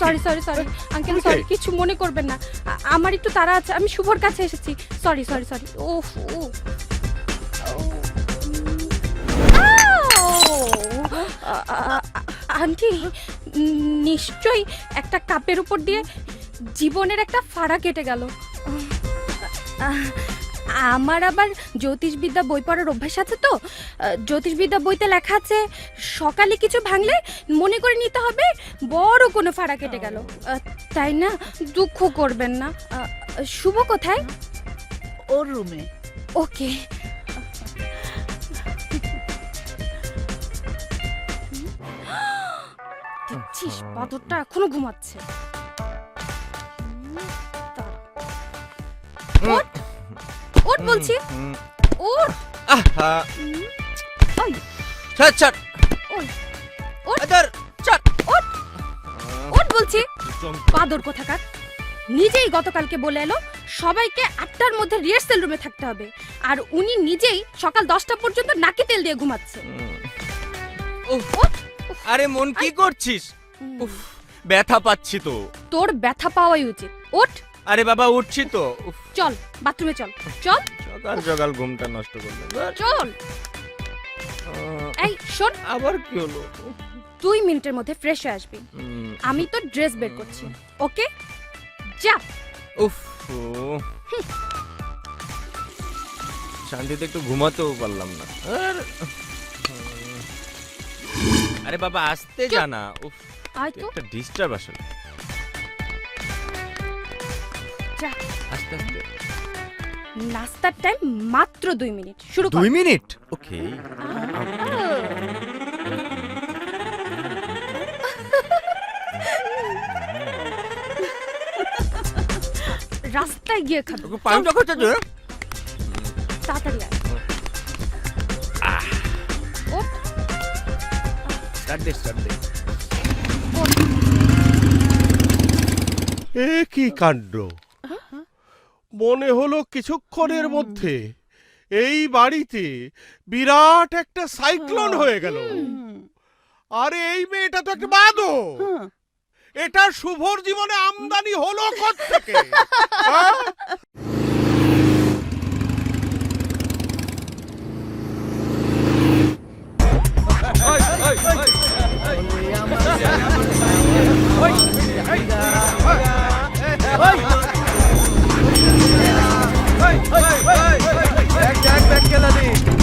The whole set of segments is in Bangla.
Sorry sorry sorry uncle, sorry, কিছু মনে করবেন না, আমার একটু তাড়া আছে, আমি শুভর কাছে এসেছি, সরি সরি সরি। ওফ ও আন্টি, নিশ্চয়ই একটা কাপের উপর দিয়ে জীবনের একটা ফাড়া কেটে গেল। আমার আবার জ্যোতিষবিদ্যা বই পড়ার অভ্যাস আছে তো, জ্যোতিষবিদ্যা বইতে লেখা আছে সকালে কিছু ভাঙলে মনে করে নিতে হবে বড় কোনো ফাড়া কেটে গেল, তাই না? দুঃখ করবেন না। শুভ কোথায়? ওর রুমে। ওকে। দেখছিস বাদরটা এখনো ঘুমাচ্ছে। ওঠ ওঠ বলছি, ওঠ। ওই ছাড় ছাড়, ওই ওঠ, আদর ছাড়, ওঠ ওঠ বলছি। বাদর কোথাকার নিজেই গতকালকে বলে এলো সবাইকে 8টার মধ্যে রিহার্সাল রুমে থাকতে হবে, আর উনি নিজেই সকাল 10টা পর্যন্ত নাকে তেল দিয়ে ঘুমাচ্ছে। আরে মন কি করছিস? উফ, ব্যথা পাচ্ছি তো। তোর ব্যথা পাওয়াই উচিত, ওঠ। আরে বাবা উঠছি তো। চল বাথরুমে চল, চল। সকাল সকাল ঘুমটা নষ্ট করলে। চল। এই শোন, আবার কি হলো? 2 মিনিটের মধ্যে ফ্রেশ হয়ে আসবি, আমি তো ড্রেস বের করছি। ওকে যা। উফ, শান্তিতে একটু ঘুমাতেও পারলাম না। আরে বাবা আসতে জানা। উফ, আয় তো, একটা ডিস্টার্ব আসলে। যা। আস্তে আস্তে। নাস্তার টাইম মাত্র 2 মিনিট, শুরু কর। 2 মিনিট? ওকে। রাস্তায় গিয়ে খাবো। পানিটা করতে দে। তাড়াতাড়ি আয়। ওঠ, স্টার্ট দে, স্টার্ট দে। ওঠ। এ কি কাণ্ড! মনে হলো কিছুক্ষণের মধ্যে এই বাড়িতে বিরাট একটা সাইক্লোন হয়ে গেল। আরে এই মেয়েটা তো একটা বাদর। এটা শুভর জীবনে আমদানি হলো কোত্থেকে?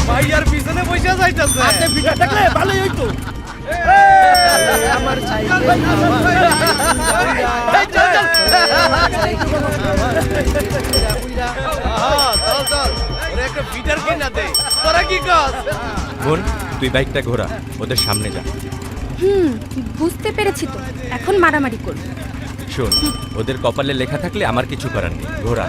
ভাইয়ার পিছনে বসে যাইতাছে। হাতে ভিড়া থাকলে ভালোই হইতো। আমার সাইকেল একটা ফিটার কিনা দে। তোরা কি কাজ? বোন, তুই বাইকটা ঘোরা, ওদের সামনে যা। বুঝতে পেরেছি তো, এখন মারামারি করব। শোন, ওদের কপালে লেখা থাকলে আমার কিছু করার নেই। ঘোরা।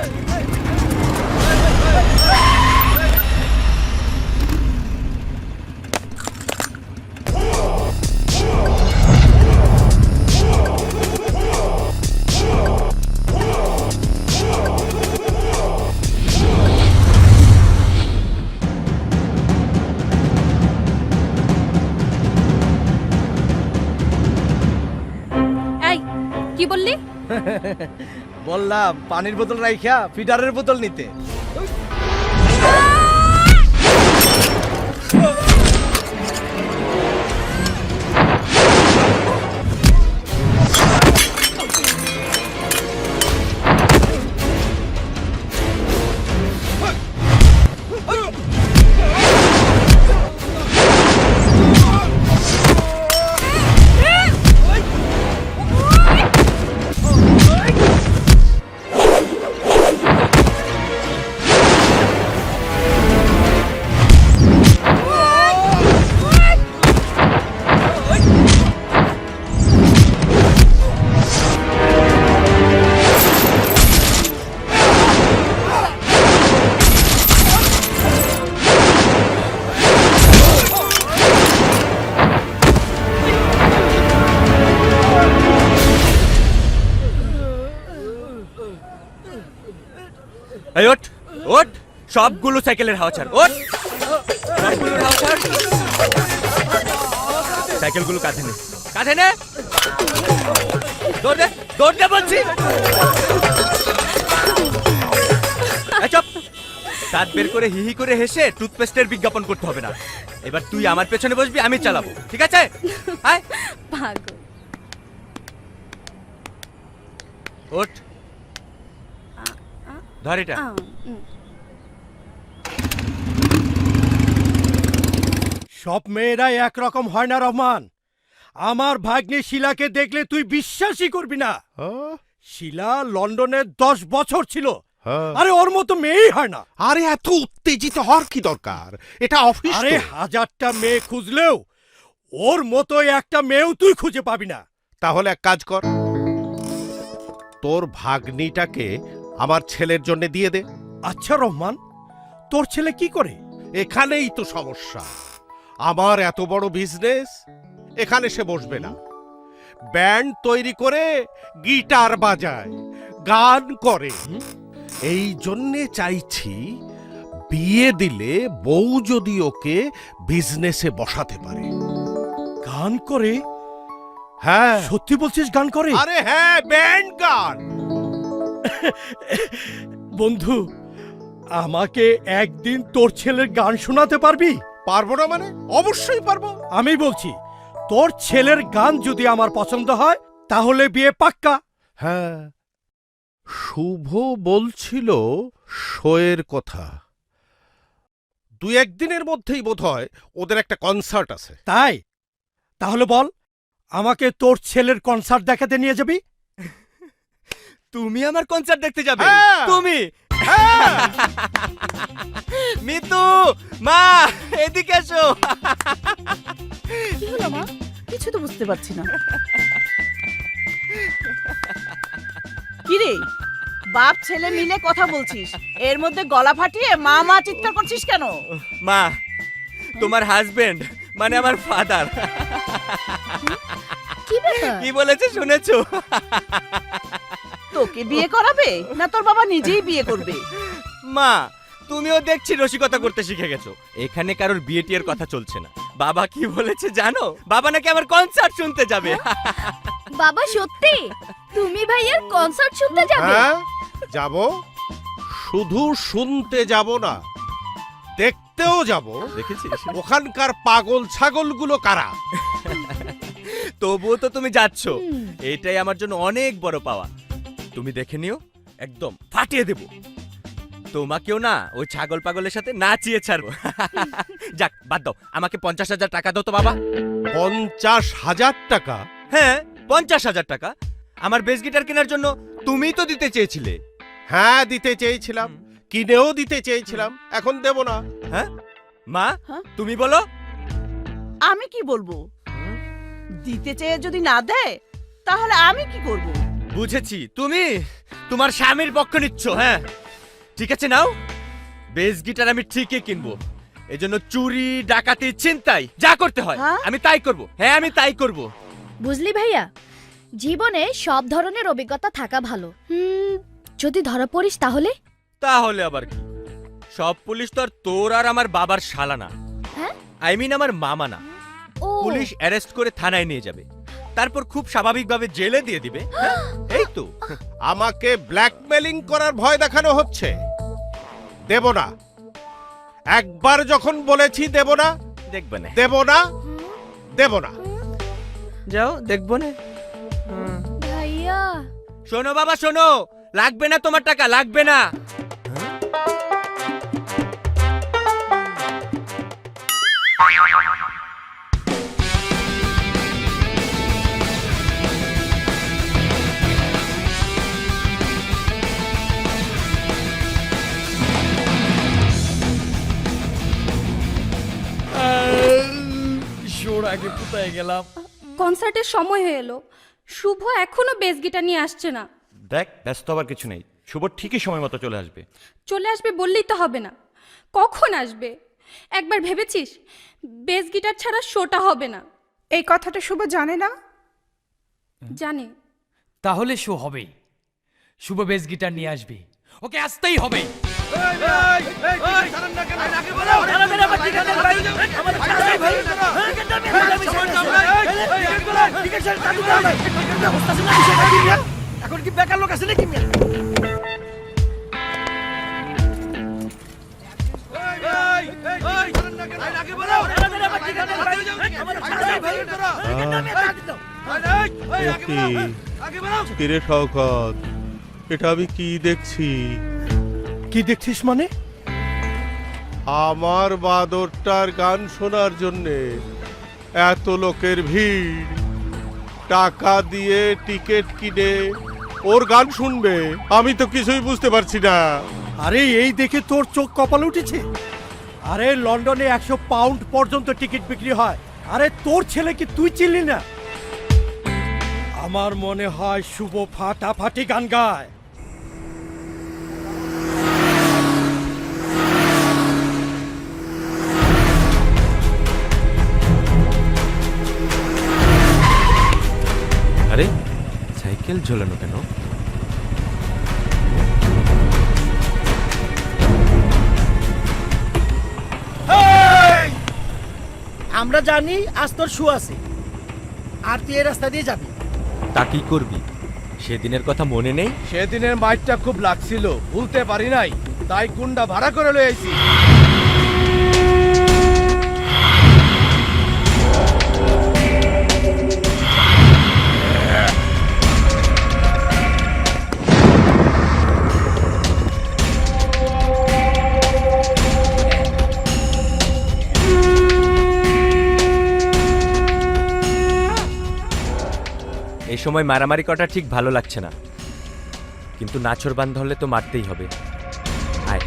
এই কি বললি? বললাম পানির বোতল রাইখা ফিটারের বোতল নিতে। এই ওঠ, ওঠ, সবগুলো সাইকেলের হাওয়া ছাড়। ওঠ, সবগুলোর হাওয়া ছাড়। সাইকেলগুলো কাঁধে নে, কাঁধে নে, দৌড় দে, দৌড় দে বলছি। এই চুপ। দাঁত বের করে হিহি করে হেসে টুথপেস্টের বিজ্ঞাপন করতে হবে না। এবার তুই আমার পেছনে বসবি, আমি চালাবো, ঠিক আছে? আয় পাগল। ওঠ, ধর এটা। সব মেয়েরা একরকম হয় না রহমান। আমার ভাগ্নে শিলাকে দেখলে তুই বিশ্বাসই করবি না। হ্যাঁ? শিলা লন্ডনে 10 বছর ছিল। হ্যাঁ। আরে ওর মতো মেয়েই হয় না। আরে এত উত্তেজিত হওয়ার কি দরকার? এটা অফিস। আরে তো। 1000টা মেয়ে খুঁজলেও ওর মতো একটা মেয়েও তুই খুঁজে পাবি না। তাহলে এক কাজ কর, তোর ভাগ্নিটাকে আমার ছেলের জন্য দিয়ে দে। আচ্ছা রহমান, তোর ছেলে কি করে? এখানেই তো সমস্যা। আমার এত বড় বিজনেস, এখানে সে বসবে না। ব্যান্ড তৈরি করে গিটার বাজায়, গান করে। এই জন্যে চাইছি বিয়ে দিলে বউ যদি ওকে বিজনেসে বসাতে পারে। গান করে? হ্যাঁ। সত্যি বলছিস গান করে? আরে হ্যাঁ, ব্যান্ড গান। বন্ধু, আমাকে একদিন তোর ছেলের গান শোনাতে পারবি? পারবো না মানে? অবশ্যই পারবো। আমি বলছি, তোর ছেলের গান যদি আমার পছন্দ হয় তাহলে বিয়ে পাক্কা। হ্যাঁ, শুভ বলছিল শোয়ের কথা। 2-1 দিনের মধ্যেই বোধহয় ওদের একটা কনসার্ট আছে। তাই? তাহলে বল, আমাকে তোর ছেলের কনসার্ট দেখাতে নিয়ে যাবি? তুমি আমার কনসার্ট দেখতে যাবে? হ্যাঁ। তুমি? হ্যাঁ। মিতু, মা এদিকে এসো। কি হলো মা? কিছু তো বুঝতে পারছি না। কি রে, বাপ ছেলে মিলে কথা বলছিস, এর মধ্যে গলা ফাটিয়ে মা মা চিৎকার করছিস কেন? মা, তোমার হাজবেন্ড মানে আমার ফাদার কি ব্যাপার? কি বলেছে শুনেছো? তোকে বিয়ে করাবে না তোর বাবা নিজেই বিয়ে করবে? মা, তুমিও দেখছি রসিকতা করতে শিখে গেছো। এখানে কারোর বিয়ে টিয়ের কথা চলছে না। বাবা কি বলেছে জানো? বাবা নাকি আমার কনসার্ট শুনতে যাবে। বাবা সত্যি? তুমি ভাইয়ার কনসার্ট শুনতে যাবে? হ্যাঁ, যাব। শুধু শুনতে যাব না, দেখতেও যাব। দেখেছিস? ওখানকার পাগল ছাগলগুলো কারা। তবুও তো তুমি যাচ্ছ, এটাই আমার জন্য অনেক বড় পাওয়া। তুমি দেখে নিও, একদম ফাটিয়ে দেব। তোমাকেও না ওই ছাগল পাগলের সাথে নাচিয়ে ছাড়বো। যাক, বাদ দাও, আমাকে 50,000 টাকা দাও তো বাবা। 50,000 টাকা? হ্যাঁ, 50,000 টাকা। আমার বেস গিটার কেনার জন্য তুমিই তো দিতে চেয়েছিলে। হ্যাঁ, দিতে চেয়েছিলাম, কিনেও দিতে চেয়েছিলাম, এখন দেব না। হ্যাঁ মা, হ্যাঁ? তুমি বলো। আমি কি বলবো? দিতে চেয়ে যদি না দেয় তাহলে আমি কি করব? বুঝেছি, তুমি তোমার স্বামীর পক্ষ নিচ্ছ। হ্যাঁ ঠিক আছে, নাও। বেস গিটার আমি ঠিকই কিনবো। এজন্য চুরি, ডাকাতি, ছিনতাই যা করতে হয় হ্যাঁ? আমি তাই করব। হ্যাঁ, আমি তাই করব। বুঝলি ভাইয়া, জীবনে সব ধরনের অভিজ্ঞতা থাকা ভালো। যদি ধরা পড়িস তাহলে? তাহলে আবার কি? সব পুলিশ তো আর তোর আর আমার বাবার শালা না। হ্যাঁ? আই মিন আমার মামা না। ও পুলিশ অ্যারেস্ট করে থানায় নিয়ে যাবে, তারপর খুব স্বাভাবিকভাবে জেলে দিয়ে দিবে। হ্যাঁ, এই তো। আমাকে ব্ল্যাকমেলিং করার ভয় দেখানো হচ্ছে। দেব না। একবার যখন বলেছি দেব না, দেখবে না। দেব না, দেব না। যাও, দেখবো না। ভাইয়া, শোনো বাবা, শোনো, লাগবে না তোমার টাকা, লাগবে না। আগে কোথায় গেলাম? কনসার্টের সময় হয়ে এলো, শুভ এখনো বেস গিটার নিয়ে আসছে না। দেখ, ব্যস্ত হবার কিছু নেই, শুভ ঠিকই সময় মতো চলে আসবে। চলে আসবে বললেই তো হবে না, কখন আসবে? একবার ভেবেছিস বেস গিটার ছাড়া শোটা হবে না? এই কথাটা শুভ জানে না? জানে। তাহলে শো হবেই। শুভ বেস গিটার নিয়ে আসবে, ওকে আসতেই হবে। ব্যবস্থা আছে না বিষয়টা কি মিয়া? এখন কি বেকার লোক আছে নাকি মিয়া? কিরে শওকত, এটা আমি কি দেখছি? কি দেখছিস মানে? আমার বাদরটার গান শোনার জন্যে এত লোকের ভিড়, টাকা দিয়ে টিকিট কিনে ওর গান শুনবে, আমি তো কিছুই বুঝতে পারছি না। আরে এই দেখে তোর চোখ কপালে উঠেছে? আরে লন্ডনে 100 পাউন্ড পর্যন্ত টিকিট বিক্রি হয়। আরে তোর ছেলে কি তুই চিনলি না? আমার মনে হয় শুভ ফাটাফাটি গান গায়। আরে সাইকেল ঝোলানো কেন? আমরা জানি আজ তোর শু আছে, আর তুই এই রাস্তা দিয়ে যাবি। তা কি করবি? সেদিনের কথা মনে নেই? সেদিনের মাইটটা খুব লাগছিল, ভুলতে পারি নাই, তাই গুন্ডা ভাড়া করে লয়ে আইছি। এই সময় মারামারি করাটা ঠিক ভালো লাগছে না, কিন্তু নাছরবান্ধ হলে তো মারতেই হবে। আয়।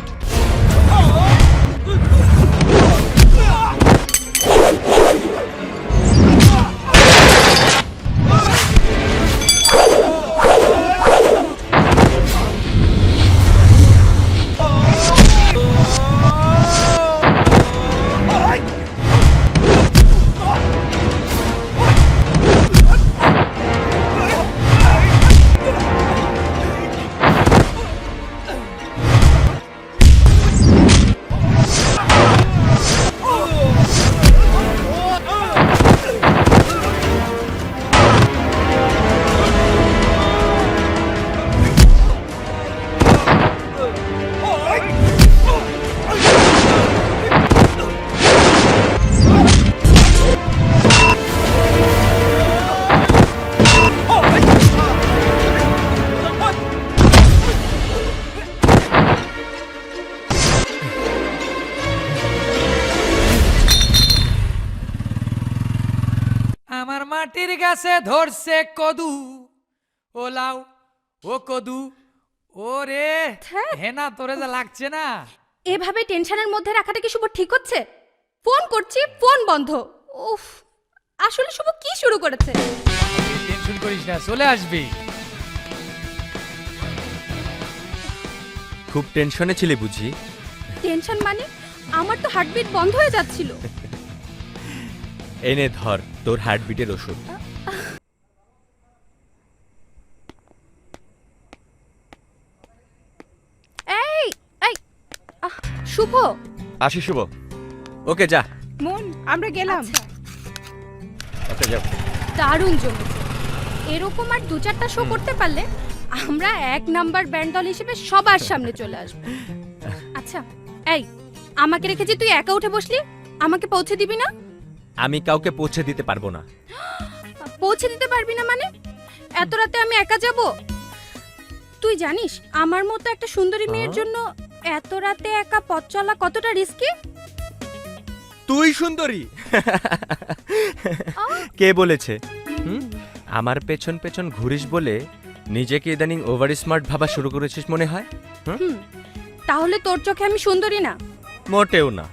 আমার মাটির গাছে ধরছে কদু, ও লাউ ও কদু, ও রে হেনা তোরে যা লাগছে না। এভাবে টেনশনের মধ্যে রাখাটা কি শুভ ঠিক হচ্ছে? ফোন করছি, ফোন বন্ধ। উফ, আসলে শুভ কি শুরু করেছে? টেনশন করিস না, চলে আসবি। খুব টেনশনে ছিলে বুঝি? টেনশন মানে? আমার তো হার্টবিট বন্ধ হয়ে যাচ্ছিল। এনে ধর তোর হার্টবিটের ওষুধ। এই এই শুভ, আসি শুভ। ওকে যা। মন, আমরা গেলাম। ওকে যাও। দারুণ জমেছে। এরকম আর 2-4টা শো করতে পারলে আমরা 1 নাম্বার ব্যান্ড দল হিসেবে সবার সামনে চলে আসবো। আচ্ছা, এই আমাকে রেখে যে তুই একা উঠে বসলি, আমাকে পৌঁছে দিবি না? আমি কাউকে পৌঁছে দিতে পারবো না। পৌঁছে দিতে পারবি না মানে? এত রাতে আমি একা যাব? তুই জানিস আমার মতো একটা সুন্দরী মেয়ের জন্য এত রাতে একা পথ চলা কতটা রিস্কি? তুই সুন্দরী? কে বলেছে? আমার পেছন পেছন ঘুরিস বলে নিজেকে ইদানিং ওভার স্মার্ট ভাবা শুরু করেছিস মনে হয়। তাহলে তোর চোখে আমি সুন্দরী না? মোটেও না।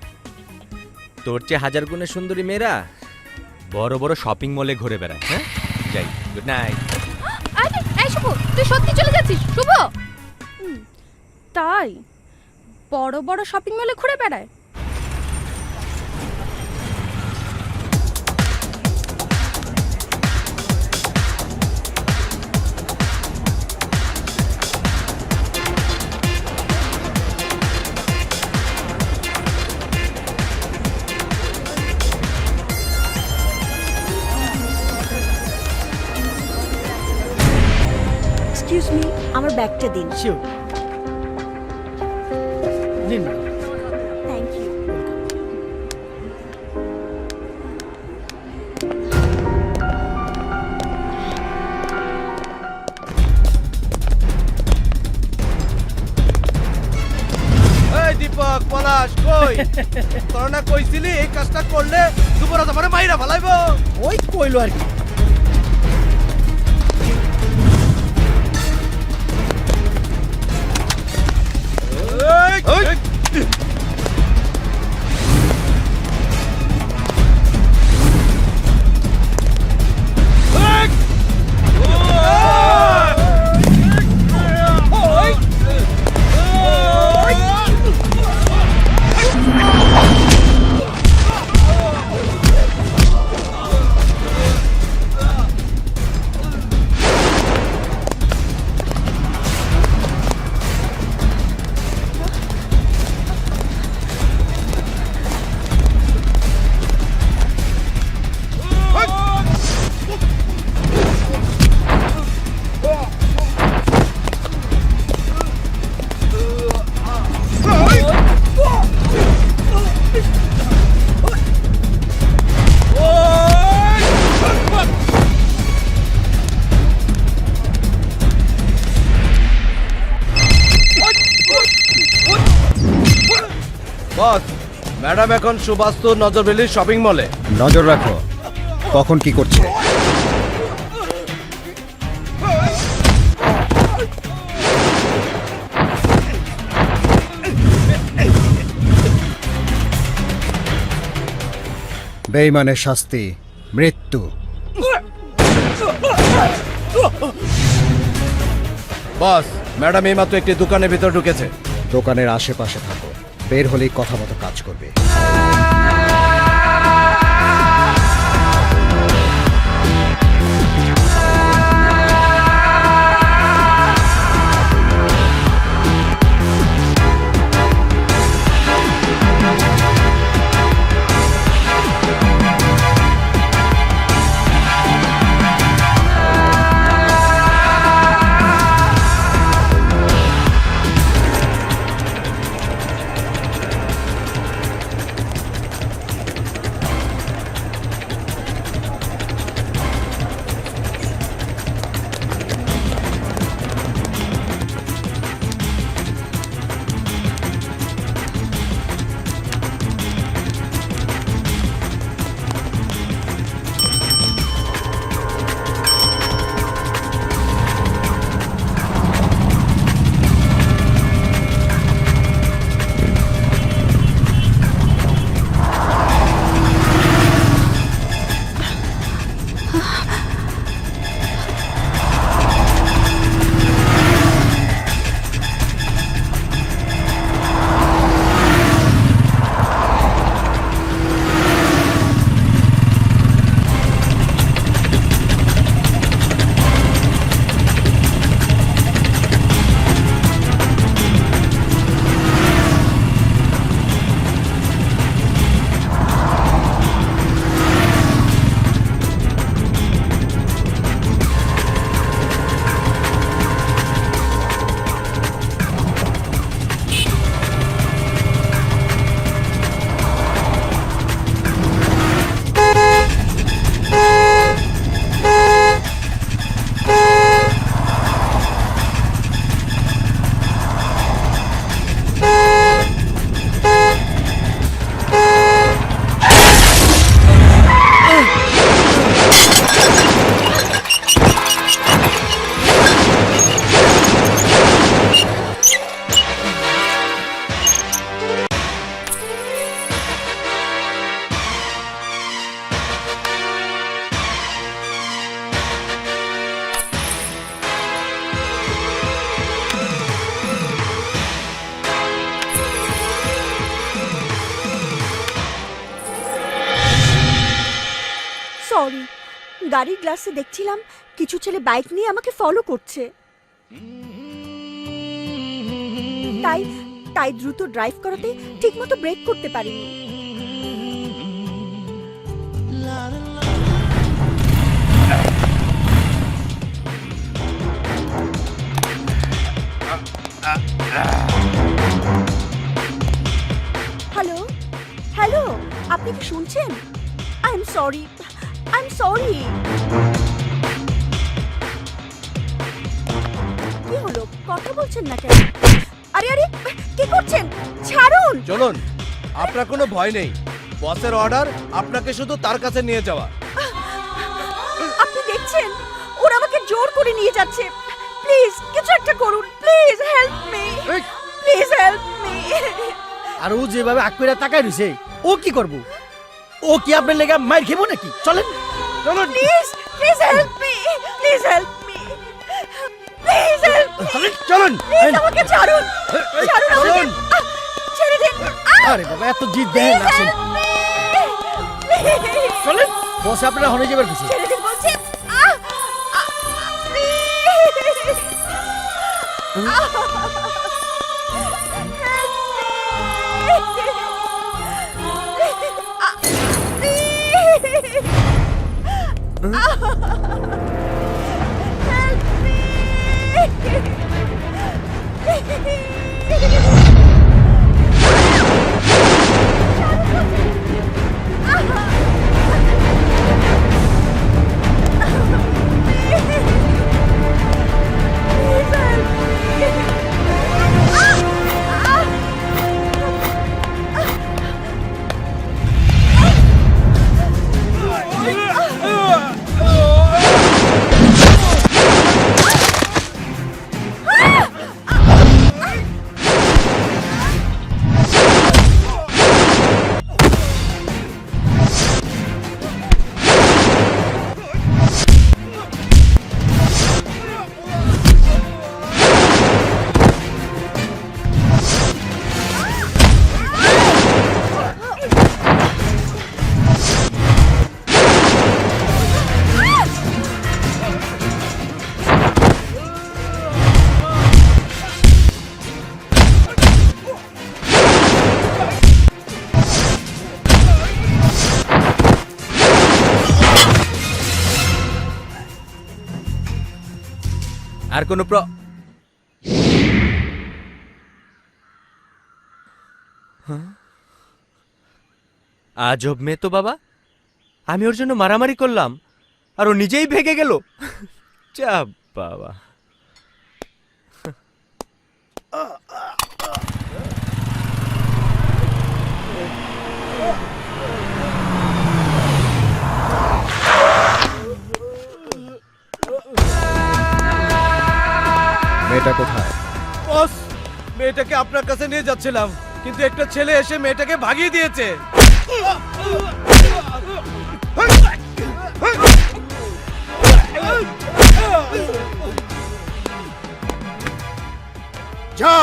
তোর চেয়ে 1000 গুণে সুন্দরী মেয়েরা বড় বড় শপিং মলে ঘুরে বেড়ায়। হ্যাঁ, যাই, গুড নাইট। আরে এই শুভ, তুই সত্যি চলে যাচ্ছিস? শুভ তাই বড় বড় শপিং মলে ঘুরে বেড়ায়? ব্যাগটা দিন। শিওর। নিন ম্যাডাম। Thank you. এই দীপক পলাশ কই তোরা না কইছিলি এই কাজটা করলে দুপুরে তোমারে মাইরা ফেলাইবো। ওই কইলো আর কি। বস ম্যাডাম এখন সুবাস্তু নজরবেলি শপিং মলে। নজর রাখো কখন কি করছে। বেঈমানের শাস্তি মৃত্যু। বস ম্যাডাম এইমাত্র একটি দোকানের ভিতর ঢুকেছে। দোকানের আশেপাশে থাকো, বের হলেই কথা মতো কাজ করবে। সরি, গাড়ির গ্লাসে দেখছিলাম কিছু ছেলে বাইক নিয়ে আমাকে ফলো করছে, তাই তাই দ্রুত ড্রাইভ করাতে ঠিকমতো ব্রেক করতে পারিনি। হ্যালো হ্যালো, আপনি কি শুনছেন? আই এম সরি, কি হলো, কথা বলছেন না কেন? আরে আরে, কি করছেন? ছাড়ুন। চলুন, আপনার কোনো ভয় নেই। বসের অর্ডার আপনাকে শুধু তার কাছে নিয়ে যাওয়া। আপনি দেখছেন ওরা আমাকে জোর করে নিয়ে যাচ্ছে। প্লিজ কিছু একটা করুন, please help me, please help me. আর ও যেভাবে আকুইরা তাকায় রইছে, ও কি করব? ও কি আপনার লেগে মাইর খেবো নাকি? চলেন চলুন। Please please help me, please help me, please help me. চলুন। প্লিজ আমাকে ছাড়ুন, ছাড়ুন আমাকে। চলুন। ছেড়ে দিন। আরে বাবা, এত জিদ দেখেন আসেন। চলেন, বস আপনারা হনে যাবার কিছু। ছেড়ে দিন বলছি। আর কোনো আজব মেয়ে তো বাবা। আমি ওর জন্য মারামারি করলাম আর ও নিজেই ভেগে গেল। যা বাবা। মেয়েটা কোথায়? বস, মেয়েটাকে আপনার কাছে নিয়ে যাচ্ছিলাম, কিন্তু একটা ছেলে এসে মেয়েটাকে ভাগিয়ে দিয়েছে। যা,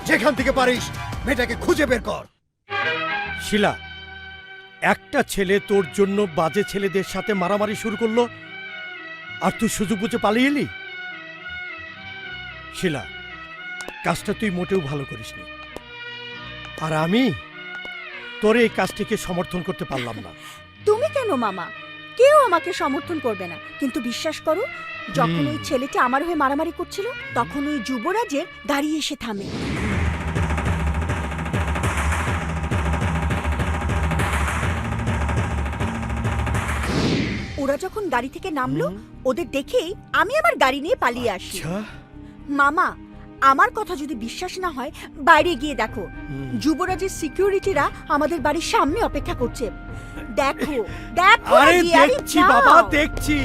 যেখান থেকে পারিস মেয়েটাকে খুঁজে বের কর। শিলা, একটা ছেলে তোর জন্য বাজে ছেলেদের সাথে মারামারি শুরু করলো আর তুই সুযোগ বুঝে পালিয়ে এলি। শিলা, কাজটা তুই মোটেও ভালো করিসনি। আর আমি তোর এই কাজটিকে সমর্থন করতে পারলাম না। তুমি কেন মামা? কেউ আমাকে সমর্থন করবে না, কিন্তু বিশ্বাস করো, যখন ওই ছেলেটি আমার হয়ে মারামারি করছিল তখন ওই যুবরাজের গাড়ি এসে থামে। ওরা যখন গাড়ি থেকে নামলো, ওদের দেখেই আমি আমার গাড়ি নিয়ে পালিয়ে আসি। মামা, আমার কথা যদি বিশ্বাস না হয় বাইরে গিয়ে দেখো, যুবরাজের সিকিউরিটিরা আমাদের বাড়ির সামনে অপেক্ষা করছে। দেখো দেখো। আরে গিয়ে, আরে দেখছি যাও। বাবা, দেখছি।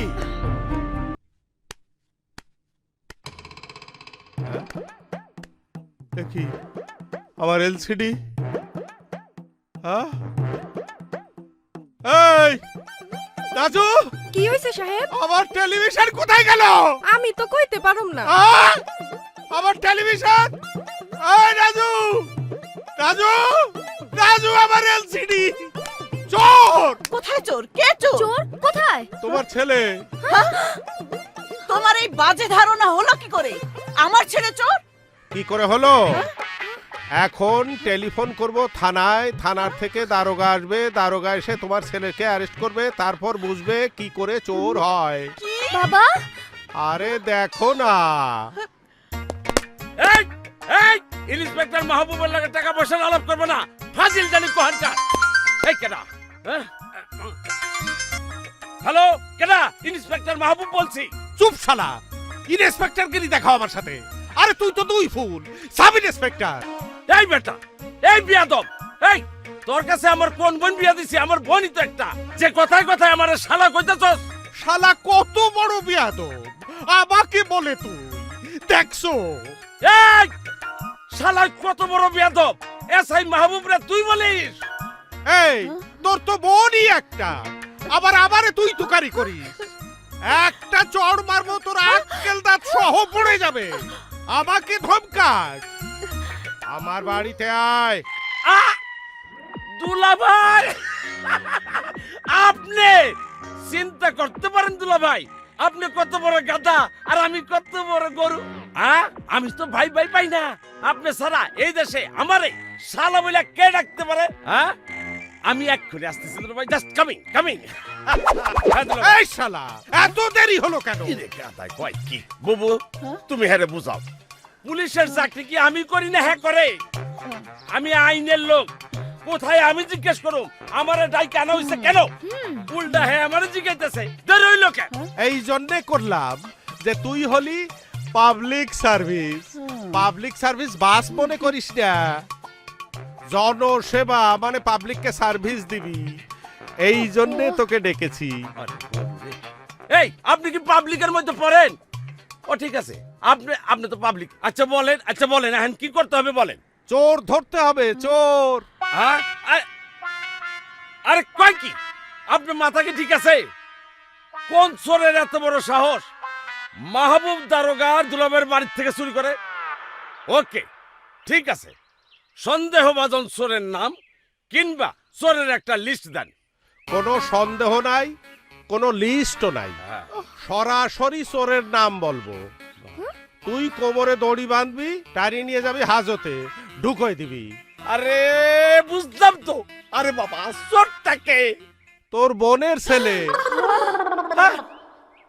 দেখি আমার এলসিডি। এই রাজু, কি হয়েছে সাহেব? আমার টেলিভিশন কোথায় গেল? আমি তো কইতে পারুম না। আমার টেলিভিশন। এই রাজু, রাজু, রাজু, আমার এলসিডি। চোর! কোথায় চোর? কে চোর? চোর কোথায়? তোমার ছেলে। তোমার এই বাজে ধারণা হলো কি করে? আমার ছেলে চোর? কি করে হলো? এখন টেলিফোন করব থানায়, থানার থেকে দারোগা আসবে, দারোগা এসে তোমার ছেলেকে অ্যারেস্ট করবে, তারপর বুঝবে কি করে চোর হয়। বাবা, আরে দেখো না। এই ইন্সপেক্টর মাহবুবের লাগে টাকা পয়সা আলাপ করবে না, ফাজিল জানি কোহানকার। এই কেডা? হ্যালো, কেডা? ইন্সপেক্টর মাহবুব বলছি। চুপ শালা, ইন্সপেক্টর গিরি দেখাও আমার সাথে। আরে তুই তো দুই ফুল সাব ইন্সপেক্টর। এই বেটা, এই বিয়াদব, এই তোর কাছে আমার কোন বোন বিয়া দিছি? আমার বোনই তো একটা, যে কথায় কথায় আমার শালা কইতাছস। শালা কত বড় বিয়াদব, আমাকে বলে তুই দেখছো? এই শালা কত বড় বিয়াদব, এসআই মাহবুব রে তুই বলিস? এই তোর তো বোনই একটা, আবার আবারে তুই তুকারি করিস। একটা চড় মারবো তোর আক্কেল দাঁত সহ পড়ে যাবে। আমাকে ধমকাস? আমার বাড়িতে আয়। দুলাভাই, আপনি চিন্তা করতে পারেন দুলাভাই, আপনি কত বড় গাধা আর আমি কত বড় গরু। আমি তো ভাই ভাই পাই না। আপনি সারা এই দেশে আমারে শালা বলে কে ডাকতে পারে? আমি এক্ষুনি আসতেছি দুলাভাই, জাস্ট কামিং কামিং। এই শালা এত দেরি হলো কেন? কি বুবু, তুমি হ্যাঁ বুঝাও, পুলিশের চাকরি কি আমি করি না হ্যাঁ করে? আমি আইনের লোক, কোথায় আমি জিজ্ঞেস করো আমারে ডাই কেন হইছে কেন? উল্টা হ্যাঁ আমারে জিজ্ঞাইতেছে দেরি হইলো কেন? এই জন্যে করলাম যে তুই হলি পাবলিক সার্ভিস। পাবলিক সার্ভিস বাস মনে করিস না, জনসেবা মানে পাবলিককে সার্ভিস দিবি, এই জন্যে তোকে ডেকেছি। এই আপনি কি পাবলিকের মধ্যে পড়েন? ও ঠিক আছে, আপনি তো পাবলিক। আচ্ছা বলেন এখন কি করতে হবে বলেন। চোর ধরতে হবে, চোর। আরে কয় কি, আপনার মাথা কি ঠিক আছে? কোন চোরের এত বড় সাহস মাহবুব দারোগার দুলাবের বাড়ি থেকে চুরি করে? ওকে ঠিক আছে, সন্দেহভাজন চোরের নাম কিংবা চোরের একটা লিস্ট দেন। কোনো সন্দেহ নাই, কোনো লিস্টও নাই, সরাসরি চোরের নাম বলবো। তুই কোমরে দড়ি বাঁধবি, টানি নিয়ে যাবি হাজতে, ঢুকোই দিবি। আরে বুঝলাম তো। আরে বাবা, চোরটাকে তোর বোনের ছেলে।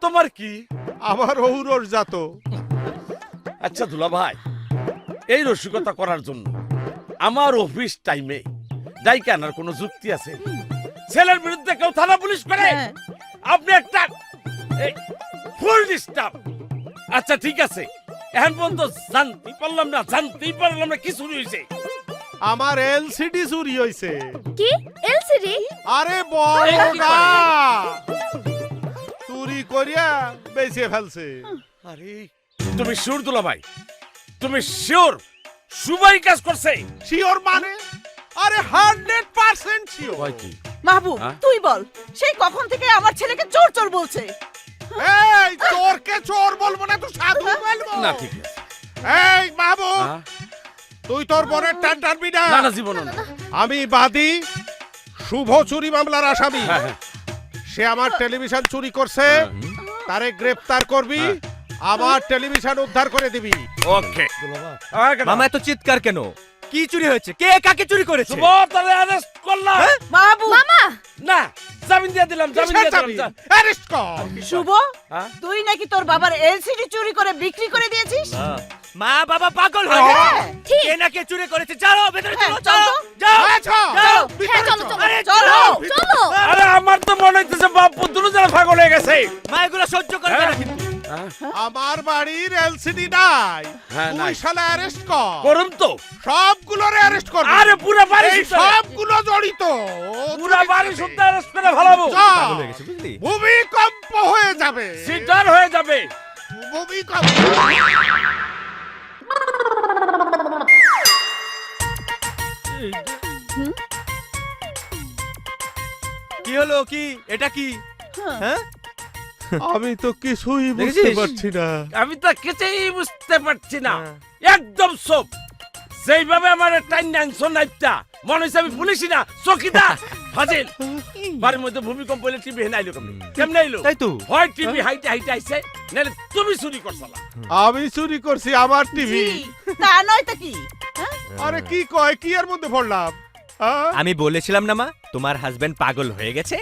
তোমার কি? আমার ঔরস জাত। আচ্ছা দুলা ভাই, এই রসিকতা করার জন্য আমার অফিস টাইমে ডাইকে আনার কোনো যুক্তি আছে? ছেলের বিরুদ্ধে কেউ থানা পুলিশ করে? আপনি একটা ফুল ডিস্টার্ব। আচ্ছা ঠিক আছে, এখন পর্যন্ত জানতেই পারলাম না কি চুরি হয়েছে। আমার এলসিডি চুরি হয়েছে। কি এলসিডি? আরে বড়টা চুরি করিয়া বেঁচে ফেলছে। আরে তুমি শিওর দুলা ভাই? তুমি শিওর সুবাই কাজ করছে? শিওর মানে? আরে 100% শিওর। মাহবুব তুই বল, সেই কখন থেকে আমার ছেলেকে চোর চোর বলছে? এই চোরকে চোর বলবো না, তুই সাধু বলবো। না ঠিক আছে। এই মাহবুব, তুই তোর বোনের টান টানবি না। না জীবন না। আমি বাদী, শুভ চুরি মামলার আসামি। সে আমার টেলিভিশন চুরি করছে, তারে গ্রেফতার করবি, আমার টেলিভিশন উদ্ধার করে দিবি। ওকে মামা এত চিৎকার কেন? কি চুরি হয়েছে? কে কাকে চুরি করেছে? তাহলে অ্যারেস্ট করলাম। মাহবুব মামা না, জামিন দিয়ে দিলাম। অ্যারেস্ট কর। শুভ, তুই নাকি তোর বাবার এলসিডি চুরি করে বিক্রি করে দিয়েছিস? মা বাবা পাগল হয়ে হ্যাঁ, গেছে। কে না কে চুরি করেছে? চলো ভেতরে চলো, হ্যাঁ, চলো চলো। যাও আচ্ছা, যাও। হ্যাঁ চলো চলো আরে চলো। চলো। আরে আমার তো মনে হইতেছে বাপ পুত্র যারা পাগল হয়ে গেছে। মা এগুলো সহ্য করবে না কিন্তু। আমার বাড়ির এলসিডি নাই, হ্যাঁ, তুই নাই। শালা অ্যারেস্ট কর। করুন তো। সবগুলোরে অ্যারেস্ট কর। আরে পুরো বাড়ি এই সবগুলো জড়িত। পুরো বাড়ি শুদ্ধ অ্যারেস্ট করে ফেলাবো। যা, পাগল হয়ে গেছে বুঝলি? ভূমিকম্প হয়ে যাবে। সিটার হয়ে যাবে। ভূমিকম্প। কি হলো? কি এটা কি? হ্যাঁ আমি তো কিছুই বুঝতে দেখেছিস? পারছি না। আমি তো কিছুই বুঝতে পারছি না। একদম সব সেইভাবে আমার টাইম নাইনশো নাইটটা মনে হচ্ছে আমি পুলিশই না, চকিদার। ফাজিল, বাড়ির মধ্যে ভূমিকম্প হলে টিভি হেন আইলো কেমনে আইলো? তাই তো। হয় টিভি হাইটে হাইটে আইছে, নাহলে তুমি চুরি করছলা। আমি চুরি করছি আমার টিভি। তা নয় তো কি? আরে কি কয়, কি এর মধ্যে পড়লাম? হ্যাঁ? আমি বলেছিলাম না মা, তোমার হাজবেন্ড পাগল হয়ে গেছে।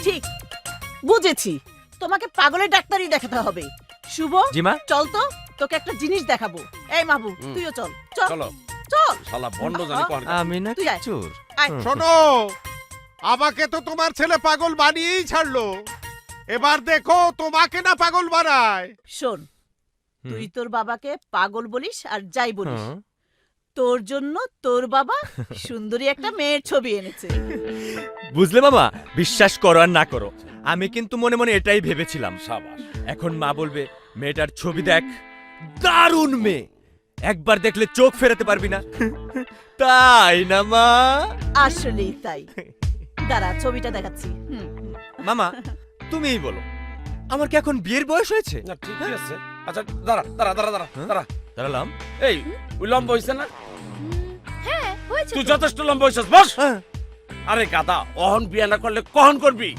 ঠিক বুঝেছি, তোমাকে পাগলের ডাক্তারই দেখাতে হবে। শুভ জি মা। চল তো, তোকে একটা জিনিস দেখাবো। এই মাহবু, তুইও চল চল চলো চল। শালা বন্ড জানি কোন আমি না তুই আয়। চোর আয়। শোনো, আমাকে তো তোমার ছেলে পাগল বানিয়েই ছাড়লো, এবার দেখো তোমাকে না পাগল বানায়। শোন, তুই তোর বাবাকে পাগল বলিস আর যাই বলিস, হুম। তোর জন্য তোর বাবা সুন্দরী একটা মেয়ের ছবি এনেছে। বুঝলে মামা, বিশ্বাস করো আর না করো, আমি কিন্তু মনে মনে এটাই ভেবেছিলাম। সাবাস। এখন মা বলবে মেয়েটার ছবি দেখ, দারুণ মেয়ে, একবার দেখলে চোখ ফেরাতে পারবি না। তাই না মা? আসলেই তাই। দাঁড়া, ছবিটা দেখাচ্ছি। মামা তুমিই বলো, আমার কি এখন বিয়ের বয়স হয়েছে? না ঠিকই আছে। আচ্ছা দাঁড়া দাঁড়া দাঁড়া দাঁড়া দাঁড়া। দাঁড়ালাম। এই ওই লম্বা হইছে না? হ্যাঁ হয়েছে তুই তো। যথেষ্ট লম্বা হইছিস, বস। হ্যাঁ। আরে গাদা, অহন বিয়া না করলে কখন করবি?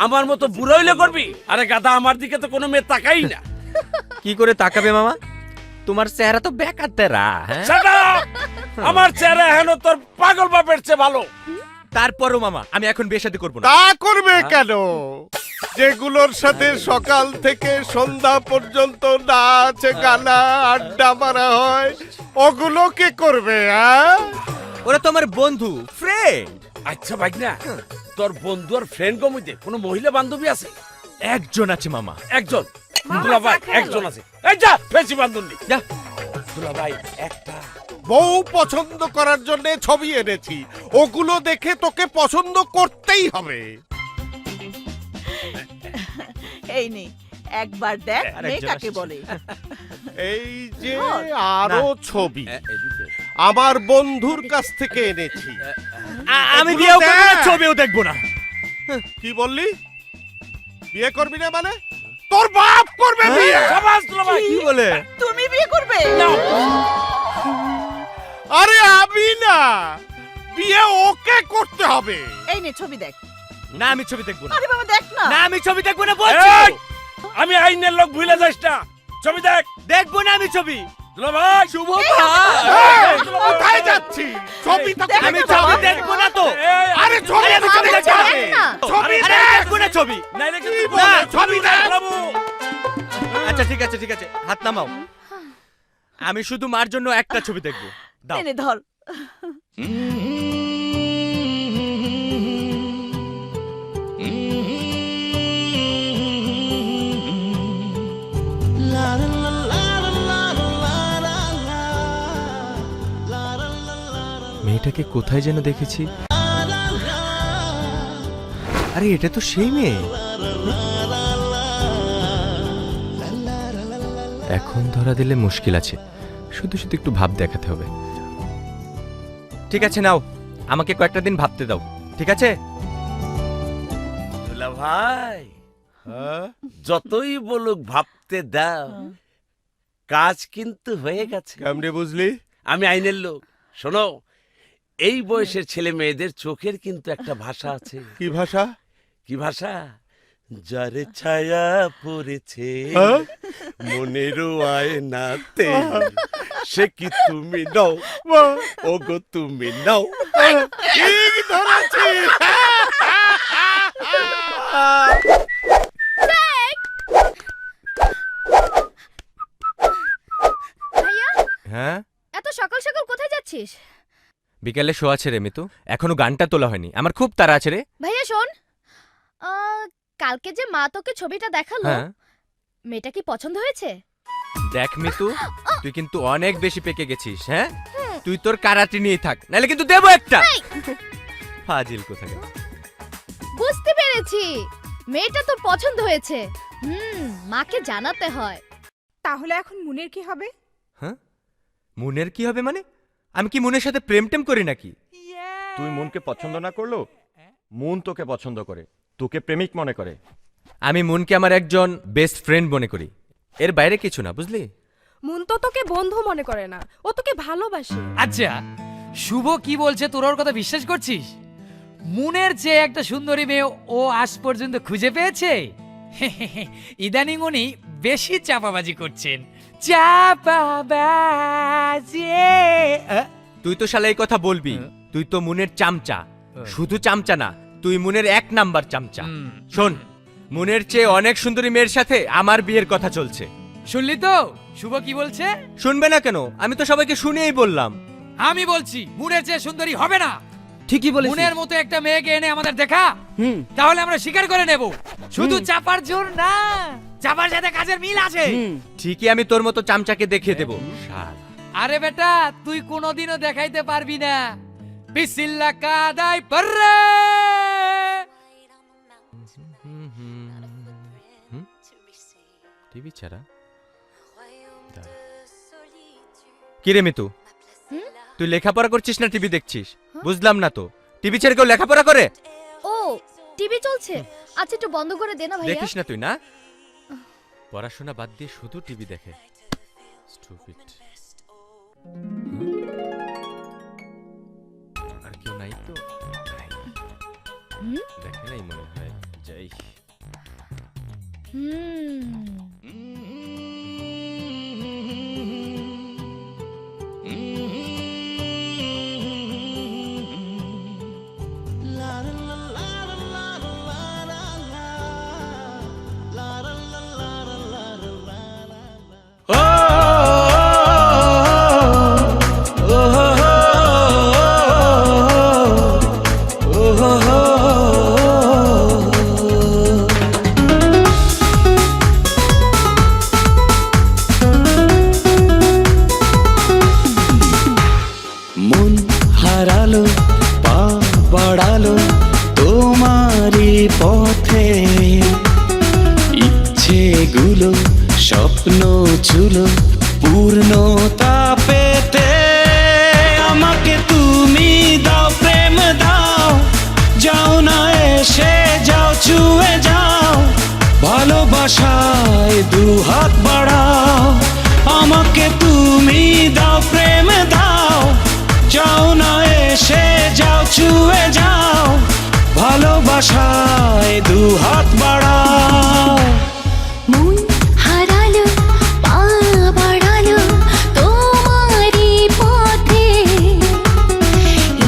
আমার মতো বুড়ো হইলে করবি? আরে গাদা, আমার দিকে তো কোনো মেয়ে তাকাই না। কি করে তাকাবে মামা? তোমার চেহারা তো বেকার তেরা। হ্যাঁ? Shut up! আমার চেহারা হেন তোর পাগল বাপের চেয়ে ভালো। তারপরও মামা আমি এখন বিয়ে শাদী করবো না। তা করবে কেন? যেগুলোর সাথে সকাল থেকে সন্ধ্যা পর্যন্ত নাচ গানা আড্ডা মারা হয়, ওগুলো কে করবে? ওরা তো আমার বন্ধু, ফ্রেন্ড। আচ্ছা ভাই না, তোর বন্ধু আর ফ্রেন্ড কমিতে কোনো মহিলা বান্ধবী আছে? একজন আছে মামা। একজন? দুলা ভাই একজন আছে। এই যা, ফেসি বান্ধবী। যা। দুলা ভাই একটা। বউ পছন্দ করার জন্য ছবি এনেছি, ওগুলো দেখে তোকে পছন্দ করতেই হবে। এই নে, একবার দেখ আরেকজন মেয়েটাকে আসছে। বলে। এই যে ধর। আরো ছবি আমার বন্ধুর কাছ থেকে এনেছি। আমি ওগুলো বিয়েও করবো না, দেখ। ছবিও দেখবো না। কি বললি? বিয়ে করবি না মানে? তোর বাপ করবে বিয়ে। সাবাস দুলা ভাই। কি বলে? তুমি বিয়ে করবে? আরে আমি না, বিয়ে ওকে করতে হবে। এই নে ছবি দেখ। না আমি ছবি দেখবো না। আরে বাবা দেখ না। না আমি ছবি দেখবো না বলছি। এই, আমি আইনের লোক ভুলে যাস না। ছবি দেখ। দেখবো না আমি ছবি। দুলা ভাই। শুভ এই, ভাই। কোথায় যাচ্ছি? ছবি তো দেখ আমি না ছবি বাবা। দেখবো না তো। এই, আরে ছবি আমি ছবি দেখ দেখবো না। না। ছবি আরে আমি দেখ। দেখবো না ছবি। নাইলে কি কিন্তু বলে? না, ছবি দেখ। বাবু। আচ্ছা ঠিক আছে ঠিক আছে, হাত নামাও। আমি শুধু মার জন্য একটা ছবি দেখবো। দাও। এই নে ধর। মেয়েটাকে কোথায় যেন দেখেছি। আরে এটা তো সেই মেয়ে। এখন ধরা দিলে মুশকিল আছে, শুধু শুধু একটু ভাব দেখাতে হবে। ঠিক আছে নাও, আমাকে কয়েকটা দিন ভাবতে দাও, ঠিক আছে? দুলা ভাই, হ্যাঁ? যতই বলুক ভাবতে দাও, কাজ কিন্তু হয়ে গেছে। কেমনে বুঝলি? আমি আইনের লোক। শোনো, এই বয়সের ছেলে মেয়েদের চোখের কিন্তু একটা ভাষা আছে। কি ভাষা? কি ভাষা? যারে ছায়া পড়েছে হ্যাঁ? মনের আয়নাতে, সে কি তুমি নও? ওগো তুমি নও। ঠিক ধরেছি। ভাইয়া হ্যাঁ, এত সকাল সকাল কোথায় যাচ্ছিস? বিকেলে শো আছে রে মিতু, এখনো গানটা তোলা হয়নি, আমার খুব তাড়া আছে রে। ভাইয়া শোন, কালকে যে মা তোকে ছবিটা দেখালো, হ্যাঁ মেয়েটা কি পছন্দ হয়েছে? দেখ মিতু, তুই কিন্তু অনেক বেশি পেকে গেছিস। হ্যাঁ, তুই তোর কারাটি নিয়ে থাক, নাহলে কিন্তু দেবো একটা। ফাজিল কোথায়। বুঝতে পেরেছি, মেয়েটা তোর পছন্দ হয়েছে। মাকে জানাতে হয়। তাহলে এখন মুনের কি হবে? হ্যাঁ, মুনের কি হবে মানে? আমি কি মুনের সাথে প্রেম টেম করি নাকি? তুই মনকে পছন্দ না করলো, মন তোকে পছন্দ করে, তোকে প্রেমিক মনে করে। আমি মুনকে আমার একজন বেস্ট ফ্রেন্ড মনে করি, এর বাইরে কিছু না, বুঝলি? মুন তো তোকে বন্ধু মনে করে না, ও তোকে ভালোবাসে। আচ্ছা, শুভ কি বলছে তোর ওর কথা বিশ্বাস করছিস? মুনের চেয়ে একটা সুন্দরী মেয়ে ও আজ পর্যন্ত খুঁজে পেয়েছে? ইদানিং উনি বেশি চাপাবাজি করছেন। চাপাবাজি। তুই তো শালা এই কথা বলবি, তুই তো মুনের চামচা। শুধু চামচা না, তুই মুনের 1 নাম্বার চামচা। শোন, মুনের চেয়ে অনেক সুন্দরী মেয়ের সাথে আমার বিয়ের কথা চলছে। শুনলি তো, শুভ কি বলছে? শুনবে না কেন? আমি তো সবাইকে শুনিয়েই বললাম। আমি বলছি মুনের চেয়ে সুন্দরী হবে না। ঠিকই বলেছিস। মুনের মতো একটা মেয়েকে এনে আমাদের দেখা, তাহলে আমরা স্বীকার করে নেব শুধু চাপার জোর না, চাপার সাথে কাজের মিল আছে। ঠিকই আমি তোর মতো চামচাকে দেখিয়ে দেবো। শালা। আরে বেটা, তুই কোনোদিনও দেখাইতে পারবি না। বিসিল্লা কাদাই পর্রে। টিভি ছাড়া কিরে মিতু, তুই লেখাপড়া করছিস না টিভি দেখছিস? বুঝলাম না তো, টিভি ছেড়ে কেউ লেখাপড়া করে? ও টিভি চলছে, আচ্ছা একটু বন্ধ করে দে না ভাইয়া। দেখিস না তুই? না, পড়াশোনা বাদ দিয়ে শুধু টিভি দেখে। স্টুপিড। আর কেউ নাই তো? নাই। দেখে নাই মনে হয়। যাই। মন হারালো, পা বাড়ালো তোমারই পথে, ইচ্ছেগুলো স্বপ্ন ছিল পূর্ণতা পেতে। আমাকে তুমি দাও, প্রেম দাও, যাও না এসে যাও, ছুঁয়ে যাও, ভালোবাসায় দুহাত বাড়াও। আমাকে তুমি দাও, প্রেম দাও, যাও না এসে যাও, ছুঁয়ে যাও, ভালোবাসায় দুহাত বাড়াও। মন হারালো, পা বাড়ালো তোমারই পথে,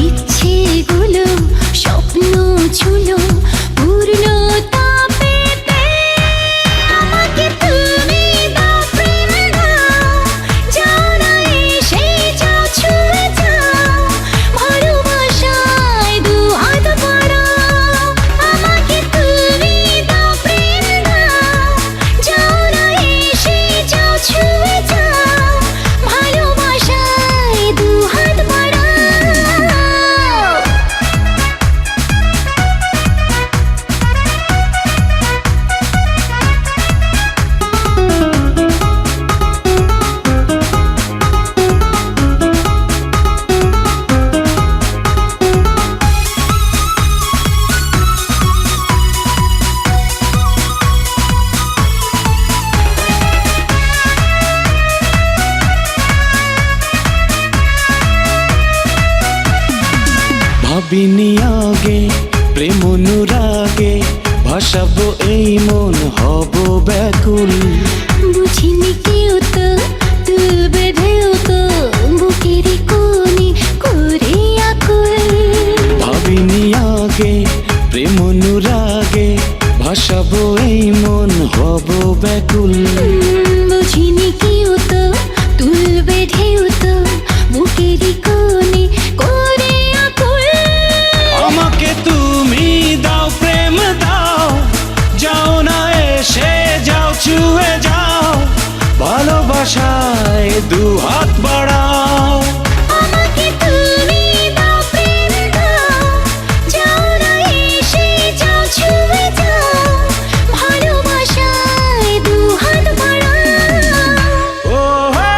ইচ্ছেগুলো স্বপ্ন ছিল পূর্ণতা পেতে। আমাকে তুমি দাও, প্রেম দাও, যাও না এসে যাও, ছুঁয়ে যাও, ভালোবাসায় দুহাত বাড়াও। আমাকে তুমি দাও, প্রেম দাও, যাও না এসে যাও, ছুঁয়ে যাও, ভালোবাসায় দুহাত বাড়াও। ভাবিনি আগে প্রেম অনুরাগে, ভাসাবো এই মন হব ব্যাকুল। বুঝিনি কেউ তো তুলবে ঢেউ তো বুকের কোণে করে আকুল। ভাবিনি আগে প্রেম অনুরাগে, ভাসাবো এই মন হব ব্যাকুল। বুঝিনি কেউ তো তুলবে ঢেউ তো বুকের কোণে করে আকুল। আমাকে তুমি দাও, প্রেম দাও, যাও না এসে যাও, ছুঁয়ে যাও, ভালোবাসায় দুহাত বাড়াও। আমাকে তুমি দাও, প্রেম দাও, যাও না এসে যাও, ছুঁয়ে যাও, ভালোবাসায় দুহাত বাড়াও। ও হো,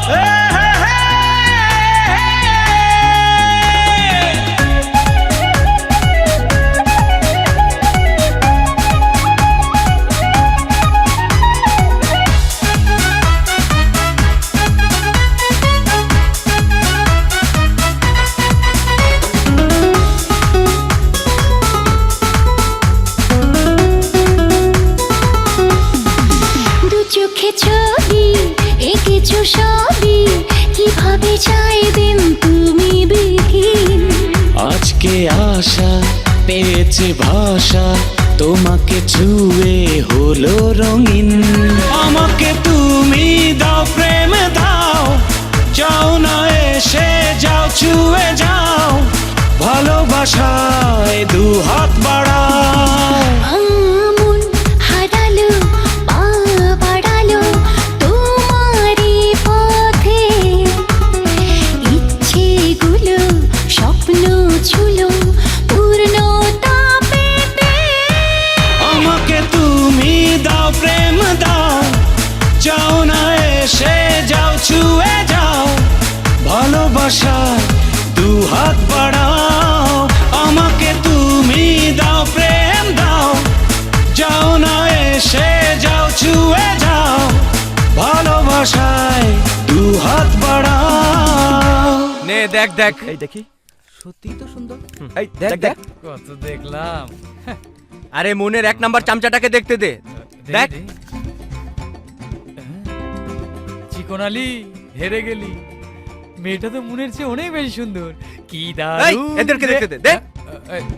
হে হে হে। দু চোখে ছবি এঁকেছো সবই, কিভাবে চাইবেন তুমি বিহীন। আজকে আশা পেয়েছে ভাষা, তোমাকে ছুঁয়ে হলো রঙিন আমাকে তুমি দাও প্রেম দাও যাও না এসে যাও ছুঁয়ে যাও ভালোবাসায় দু হাত বাড়াও আমন হারালো পা বাড়ালো তোমারই পথে ইচ্ছেগুলো স্বপ্ন ছুলো পূর্ণতা পেতে আমাকে তুমি দাও প্রেম দাও যাও না এসে যাও ছুঁয়ে যাও ভালোবাসায় দু হাত বাড়াও আমাকে তুমি দাও প্রেম দাও যাও না এসে যাও ছুঁয়ে যাও ভালোবাসায় দু হাত বাড়াও নে দেখ দেখ এই দেখি সত্যি তো সুন্দর এই দেখ দেখ কত দেখলাম। আরে মুনের 1 নাম্বার চামচাটাকে দেখতে দে দেখ চিকনালি হেরে গেলি, মেয়েটা তো মনের চেয়ে অনেক বেশি সুন্দর। কি এই দারুণ! এদেরকে দেখতে দে দেখ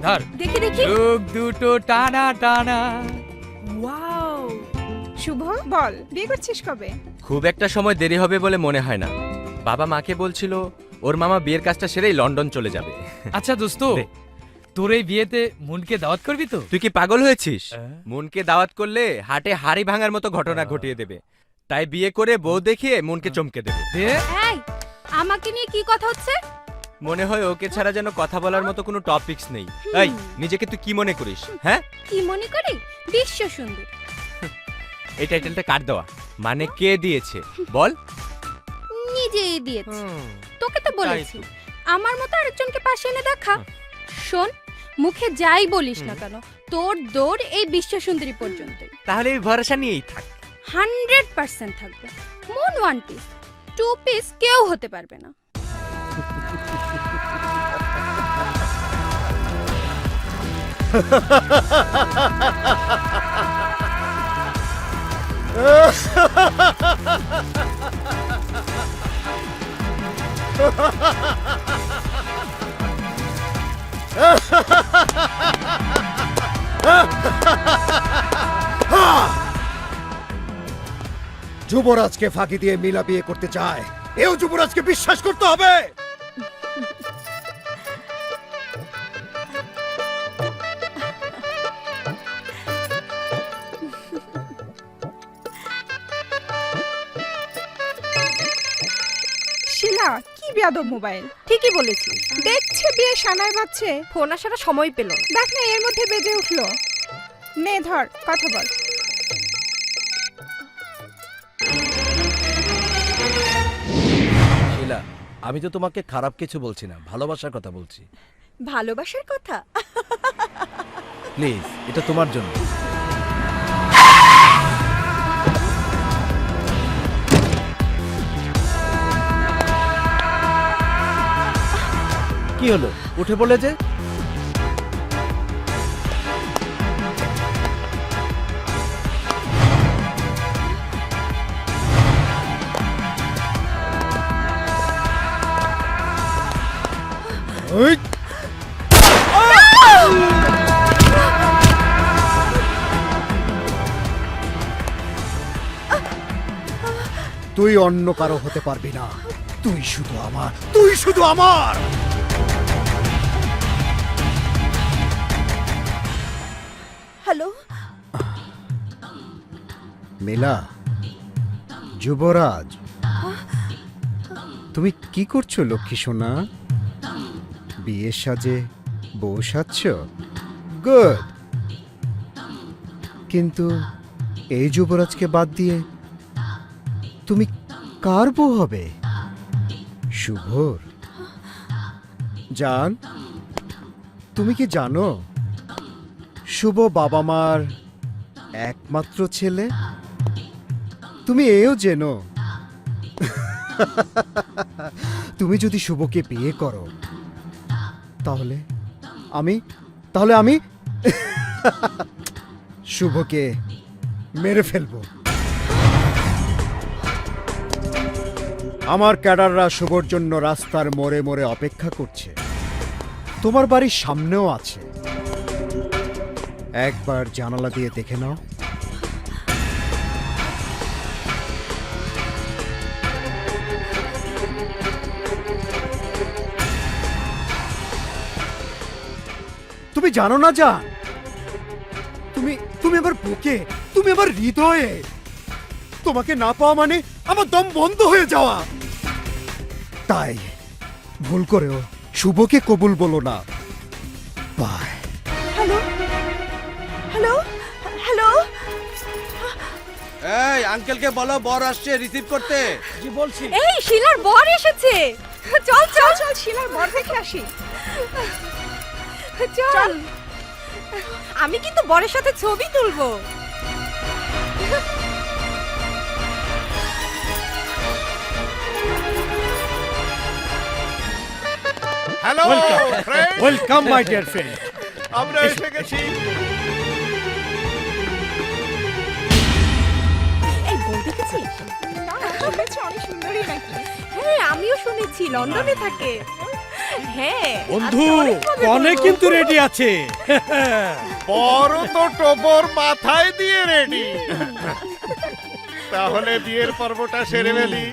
ধর দেখি দেখি চোখ দুটো টানা টানা। ওয়াও শুভ বল বিয়ে করছিস কবে? খুব একটা সময় দেরি হবে বলে মনে হয় না। বাবা মাকে বলছিল ওর মামা বিয়ের কাজটা সেরেই লন্ডন চলে যাবে। আচ্ছা দোস্ত, দে। তোর এই বিয়েতে মুনকে দাওয়াত করবি তো? তুই কি পাগল হয়েছিস? হ্যাঁ। মনকে দাওয়াত করলে হাটে হাড়ি ভাঙার মতো ঘটনা ঘটিয়ে দেবে। তাই বিয়ে করে বউ দেখিয়ে মনকে চমকে দেবে। দে। এই আমাকে নিয়ে কি কথা হচ্ছে? মনে হয় ওকে ছাড়া যেন কথা বলার মতো কোনো টপিকস নেই। এই নিজেকে তুই কি মনে করিস? হ্যাঁ, কি মনে করি? বিশ্ব সুন্দর। এই টাইটেলটা কার দেওয়া? মানে কে দিয়েছে বল? নিজেই দিয়েছে। তোকে তো বলেছি আমার মতো আরেকজনকে পাশে এনে দেখা। শোন, মুখে যাই বলিস না কেন, তোর দৌড় এই বিশ্ব সুন্দরী পর্যন্ত। তাহলে এই ভরসা নিয়েই থাক। 100% থাকবে। মন 1 পিস 2 পিস কেউ হতে পারবে না। যুবরাজকে ফাঁকি দিয়ে মিলা বিয়ে করতে চায়, এও যুবরাজকে বিশ্বাস করতে হবে। শিলা কি বেয়াদব মোবাইল। ঠিকই বলেছিস। দেখছে বিয়ে সানায় বাজছে, ফোন আসার সময় পেল না। দেখ না এর মধ্যে বেজে উঠলো। নে ধর কথা বল। শিলা, আমি তো তোমাকে খারাপ কিছু বলছি না, ভালোবাসার কথা বলছি। ভালোবাসার কথা? প্লিজ, এটা তোমার জন্য। কি হলো, উঠে পড়লে যে? তুই অন্য কারো হতে পারবি না, তুই শুধু আমার, তুই শুধু আমার। হ্যালো, মেলা, যুবরাজ, তুমি কি করছো লক্ষ্মী সোনা? বিয়ের সাজে বউ সাজছ? গুড। কিন্তু এই যুবরাজকে বাদ দিয়ে তুমি কার বউ হবে? শুভর? জান, তুমি কি জানো শুভ বাবা মার একমাত্র ছেলে? তুমি এও জেনো তুমি যদি শুভকে বিয়ে করো তাহলে আমি শুভকে মেরে ফেলবো। আমার ক্যাডাররা শুভর জন্য রাস্তার মোড়ে মোড়ে অপেক্ষা করছে, তোমার বাড়ির সামনেও আছে। একবার জানালা দিয়ে দেখে নাও। তুমি জানো না যা, তুমি তুমি আমার বুকে, তুমি আমার হৃদয়ে। তোমাকে না পাওয়া মানে আমার দম বন্ধ হয়ে যাওয়া। তাই ভুল করেও শুভকে কবুল বলো না। বাই। হ্যালো হ্যালো হ্যালো এই আঙ্কেলকে বলো বর আসছে রিসিভ করতে। জি বলছি। এই শিলার বর এসেছে। চল চল চল শিলার বর দেখে আসি। চল। আমি কিন্তু বরের সাথে ছবি তুলবো। Hello friend, welcome my dear friend. আমরা এসে গেছি। এই বউ দেখেছিস? না শুনেছি অনেক সুন্দরী নাকি। হ্যাঁ আমিও শুনেছি লন্ডনে থাকে। হ্যাঁ বন্ধু আজকে অনেক মজা কনে করবো। কিন্তু রেডি আছে। বড় তো টবর মাথায় দিয়ে রেডি। তাহলে বিয়ের পর্বটা সেরে ফেলি,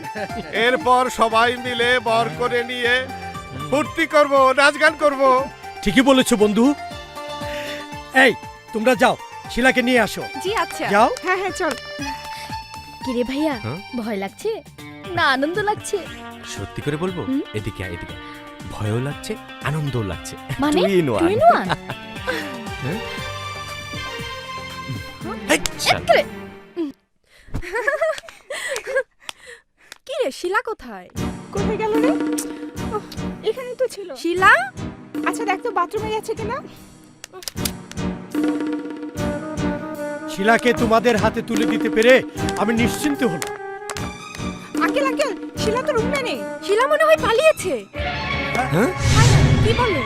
এরপর সবাই মিলে বর করে নিয়ে ফুর্তি করব, নাচ গান করব। ঠিকই বলেছো বন্ধু। এই তোমরা যাও, শিলাকে নিয়ে আসো। জি আচ্ছা। যাও। হ্যাঁ হ্যাঁ চল। কিরে ভাইয়া ভয় লাগছে না আনন্দ লাগছে? সত্যি করে বলবো, এদিকে আয়, এদিকে আয়। ভয়ও লাগছে আনন্দও লাগছে। মানে Two in one. Twin one? এই, শালা। কি রে শিলা কোথায়? কোথায় গেল রে? ওহ, এখানেই তো ছিল। শিলা আচ্ছা দেখ তো বাথরুমে গেছে কিনা। শিলাকে তোমাদের হাতে তুলে দিতে পেরে আমি নিশ্চিন্ত হলাম। আঙ্কেল আঙ্কেল শিলা তো রুমে নেই। শিলা মনে হয় পালিয়েছে। হ্যাঁ? কি বলে?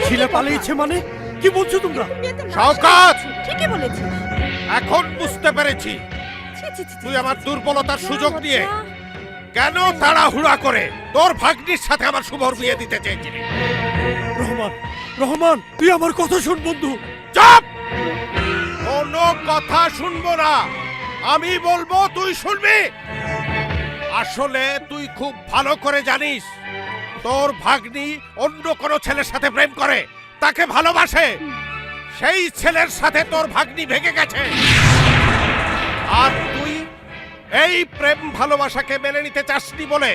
শিলা পালিয়েছে মানে কি বলছো তোমরা? বিয়েতে না শওকত, ঠিকই বলেছিস। এখন বুঝতে পেরেছি ছি, ছি, ছি, ছি। তুই আমার দুর্বলতার সুযোগ নিয়ে লজ্জা। কেন তাড়াহুড়া করে তোর ভাগ্নির সাথে আমার শুভর বিয়ে দিতে চেয়েছিলি। রহমান, রহমান তুই আমার কথা শোন বন্ধু। চুপ! কোনো কথা শুনবো না, আমি বলবো তুই শুনবি। আসলে তুই খুব ভালো করে জানিস তোর ভাগ্নি অন্য কোনো ছেলের সাথে প্রেম করে, তাকে ভালোবাসে। সেই ছেলের সাথে তোর ভাগ্নি ভেগে গেছে, আর তুই এই প্রেম ভালোবাসাকে মেনে নিতে চাসনি বলে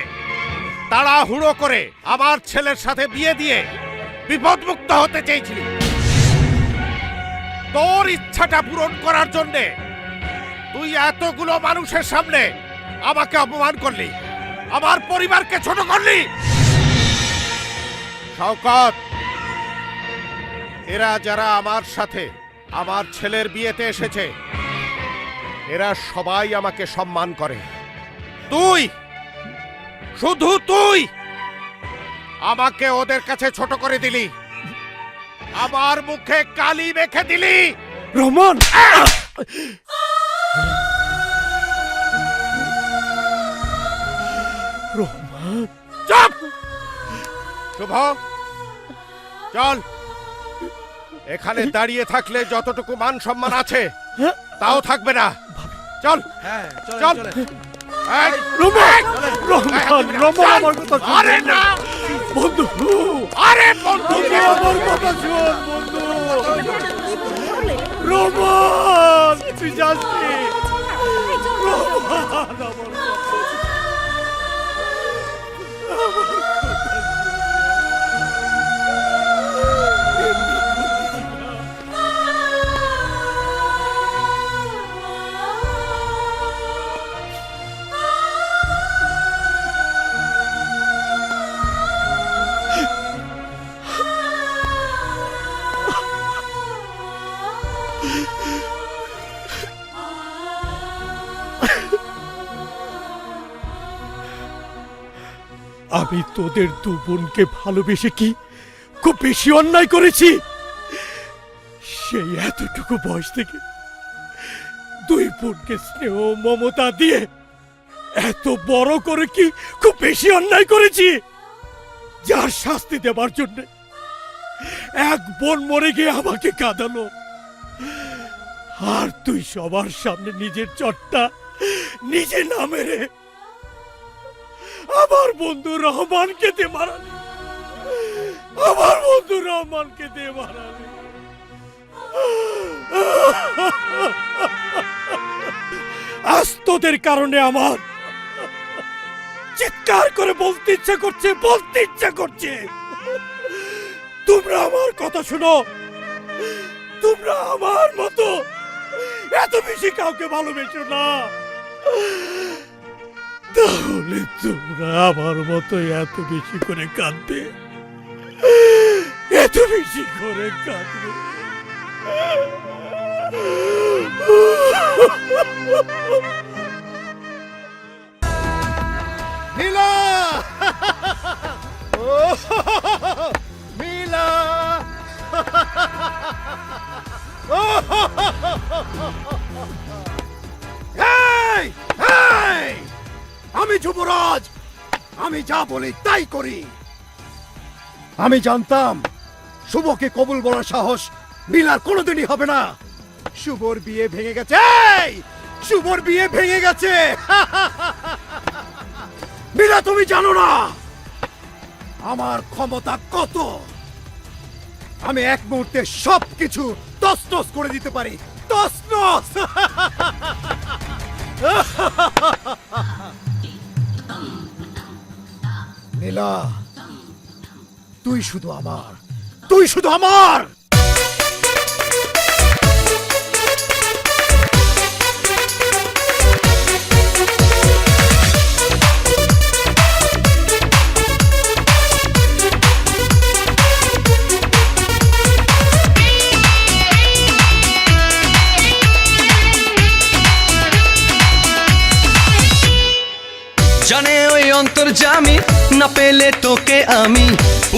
তাড়াহুড়ো করে আমার ছেলের সাথে বিয়ে দিয়ে বিপদমুক্ত হতে চেয়েছিলি। তোর ইচ্ছাটা পূরণ করার জন্যে তুই এতগুলো মানুষের সামনে আমাকে অপমান করলি, আমার পরিবারকে ছোট করলি। শওকত, এরা যারা আমার সাথে আমার ছেলের বিয়েতে এসেছে, এরা সবাই আমাকে সম্মান করে। তুই, শুধু তুই আমাকে ওদের কাছে ছোট করে দিলি, আমার মুখে কালি মেখে দিলি। রহমান, রহমান চুপ! শুভ, চল। এখানে দাঁড়িয়ে থাকলে যতটুকু মান সম্মান আছে তাও থাকবে না। চল চল। এই, রহমান, রহমান, রহমান আমার কথা শোন। আরে না বন্ধু, আরে বন্ধু, বন্ধু আমার কথা শোন বন্ধু। রহমান তুই যাচ্ছি। রহমান আমার কথা আমি তোদের দু বোনকে ভালোবেসে কি খুব বেশি অন্যায় করেছি? সেই এতটুকু বয়স থেকে দুই বোনকে স্নেহ মমতা দিয়ে এত বড় করে কি খুব বেশি অন্যায় করেছি? যার শাস্তি দেবার জন্য এক বোন মরে গিয়ে আমাকে কাঁদালো, আর তুই সবার সামনে নিজের চটটা নিজে না মেরে আমার বন্ধু রহমানকে দিয়ে মারালি, আমার বন্ধু রহমানকে দিয়ে মারালি। আজ তোদের কারণে আমার চিৎকার করে বলতে ইচ্ছা করছে। তোমরা আমার কথা শোনো, তোমরা আমার মতো এত বেশি কাউকে ভালোবেসো না, তাহলে তোমরা আমার মতো এত বেশি করে কাঁদবে, এত বেশি করে কাঁদবে। মিলা, মিলা, আমি যুবরাজ, আমি যা বলি তাই করি। আমি জানতাম শুভকে কবুল বলার সাহস মিলার কোনোদিনই হবে না। শুভর বিয়ে ভেঙে গেছে, শুভর বিয়ে ভেঙে গেছে। মিলা, তুমি জানো না আমার ক্ষমতা কত। আমি এক মুহূর্তে সবকিছু তছনছ করে দিতে পারি, তছনছ। নীলা, তুই শুধু আমার, তুই শুধু আমার। জানে ওই অন্তর্যামী, না পেলে তোকে আমি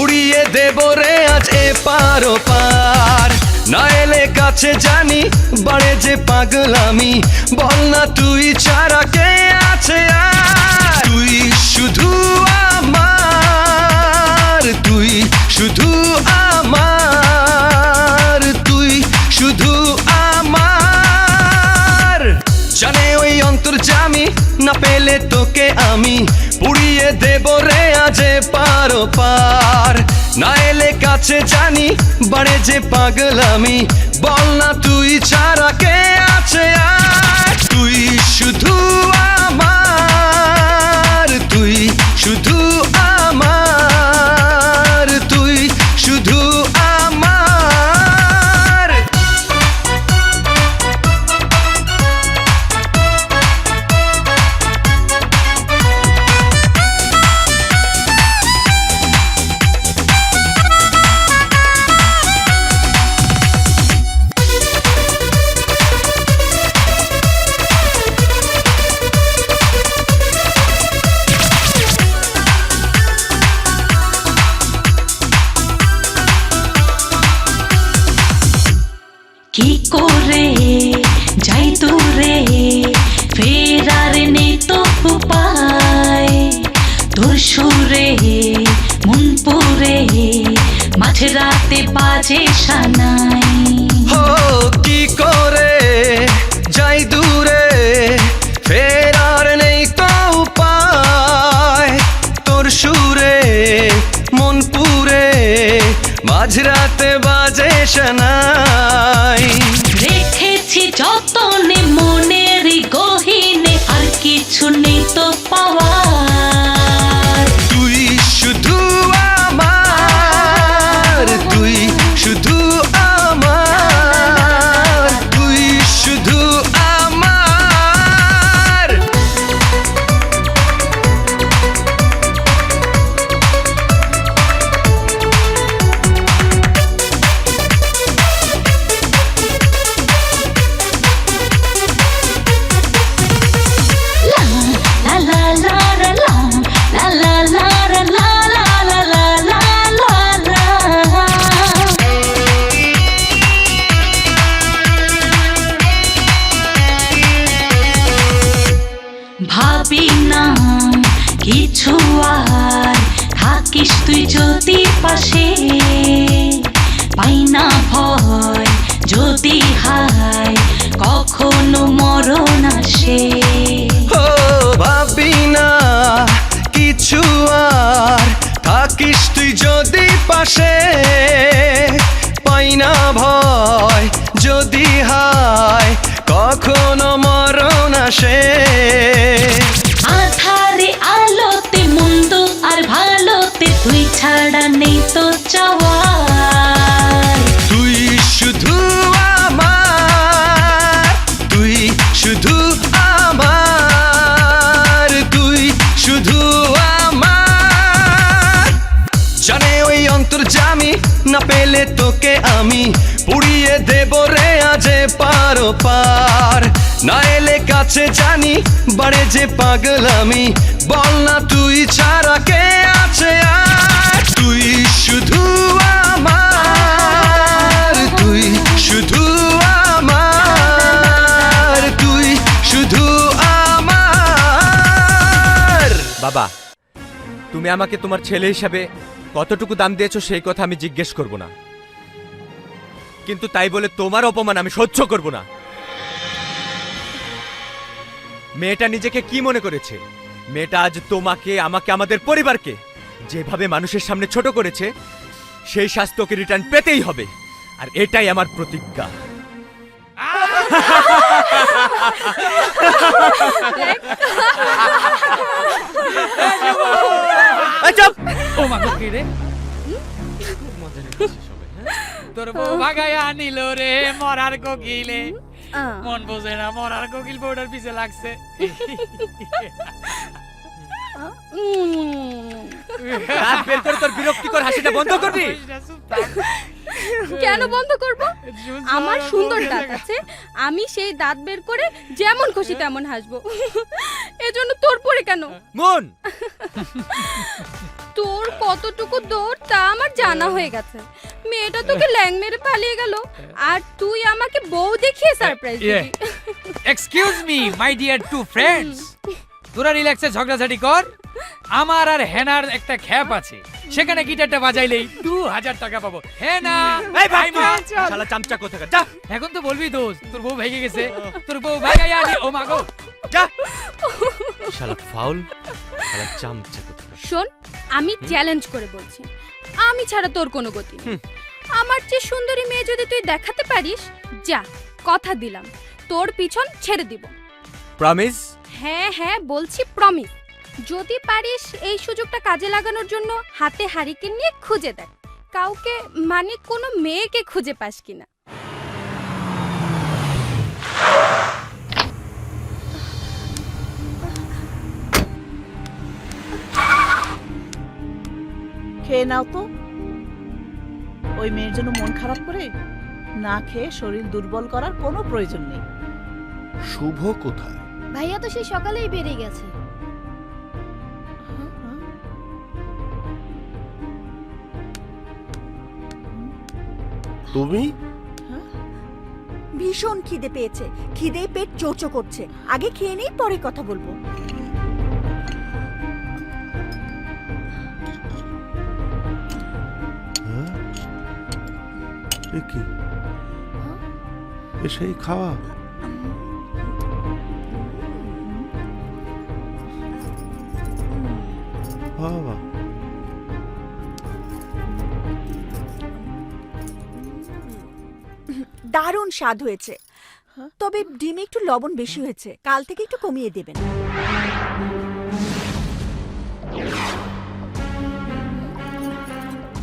উড়িয়ে দেব রে আজ এপার ওপার। না এলে কাছে জানি বাড়ে যে পাগলামি, বল না তুই ছাড়া কে আছে আর। তুই শুধু আমার, তুই শুধু আমার, তুই শুধু আমার। জানে ওই অন্তর্যামী, না পেলে তোকে আমি পুড়িয়ে দেব রে আজ পার পার। না এলে কাছে জানি বাড়ে যে পাগলামি, বল না তুই ছাড়া কে আছে আর। তুই শুধু আমার, তুই শুধু আমার, তুই শুধু আমার। কি করে যাই তোরে ফেরার নেই তো উপায়। তোর সুরে মন পুরে মাঝে রাতে বাজে সানাই। হো কি করে যাই দূরে ফেরার নেই তো উপায়। তোর সুরে মন পুরে মাঝরাতে বাজে শনাই। রেখেছি যতনে মনের গহিনে আর কিছু নেই তো পাওয়ার। তুই শুধু আমার, তুই শুধু আমার, তুই শুধু আমার। La la la la la la la la la la la la la la la la। ভাবি না কিছু আর থাকিস তুই যদি পাশে। পাই না ভয় যদি হায় কখনো মরণ আসে। ও ভাবি না কিছু আর, থাকিস তুই যদি পাশে, পাই না ভয় যদি হায় কখনো মরণ আসে। আধারে আলোতে মন্দ আর ভালোতে তুই ছাড়া নেই তো চাওয়ার। তুই শুধু আমার, তুই শুধু আমার, তুই শুধু আমার। জানে ওই অন্তর্যামী, না পেলে তোকে আমি পুড়িয়ে দেব রে আজে পারো পার। না এলে কাছে জানি বাড়ে যে পাগলামি, বল না তুই ছাড়া কে আছে আর। তুই শুধু আমার, তুই শুধু আমার, তুই শুধু আমার। বাবা, তুমি আমাকে তোমার ছেলে হিসাবে কতটুকু দাম দিয়েছো সেই কথা আমি জিজ্ঞেস করব না, কিন্তু তাই বলে তোমার অপমান আমি সহ্য করব না। মেয়েটা নিজেকে কি মনে করেছে? মেয়েটা আজ তোমাকে, আমাকে, আমাদের পরিবারকে যেভাবে মানুষের সামনে ছোট করেছে, সেই শাস্তিকে রিটার্ন পেতেই হবে, আর এটাই আমার প্রতিজ্ঞা। ও মা গো, কি রে? তোর বউ ভাগায় আনিল রে মরার কোকিলে, মন বোঝে না মরার কোকিল বউটার পিছে লাগছে। রাত বের করে তোর বিরক্তিকর হাসিটা বন্ধ করবি? কেন বন্ধ করব? আমার সুন্দর দাঁত আছে, আমি সেই দাঁত বের করে যেমন খুশি তেমন হাসবো। এজন্য তোর পরে কেন? মন, তোর কতটুকু দৌড় তা আমার জানা হয়ে গেছে। মেয়েটা তোকে ল্যাং মেরে পালিয়ে গেল, আর তুই আমাকে বউ দেখিয়ে সারপ্রাইজ দিবি। Excuse me my dear two friends, তোরা রিল্যাক্সে ঝগড়াঝাটি কর। আমার আর হেনার একটা খ্যাপ আছে, সেখানে গিটারটা বাজাইলেই 2000 টাকা পাবো। হেনা, এই ভাই মা, শালা চামচা কোথাকার, যা এখন তো বলবি দোস্ত তোর বউ ভেগে গেছে, তোর বউ ভাগায় আনি। ও মা গো, যা শালা ফাউল, শালা চামচা কোথাকার। শোন, আমি চ্যালেঞ্জ করে বলছি, আমি ছাড়া তোর কোনো গতি নেই। আমার চেয়ে সুন্দরী মেয়ে যদি তুই দেখাতে পারিস, যা কথা দিলাম তোর পিছন ছেড়ে দিব। প্রমিস? হ্যাঁ হ্যাঁ বলছি প্রমিস। যদি পারিস এই সুযোগটা কাজে লাগানোর জন্য হাতে হারিকেন নিয়ে খুঁজে দেখ কাউকে, মানে কোনো মেয়েকে খুঁজে পাস কিনা। খেয়ে নাও তো। ওই মেয়ের জন্য মন খারাপ করে না খেয়ে শরীর দুর্বল করার কোনো প্রয়োজন নেই। শুভ কোথায়? ভাইয়া তো সেই সকালেই বেরিয়ে গেছে। তুমি? ভীষণ খিদে পেয়েছে, খিদে পেট চোচো করছে। আগে খেয়ে নেই, পরে কথা বলবো। এ কি? এ সেই খাওয়া? বাবা, দারুণ স্বাদ হয়েছে, তবে ডিমে একটু লবণ বেশি হয়েছে। কাল থেকে একটু কমিয়ে দেবেন।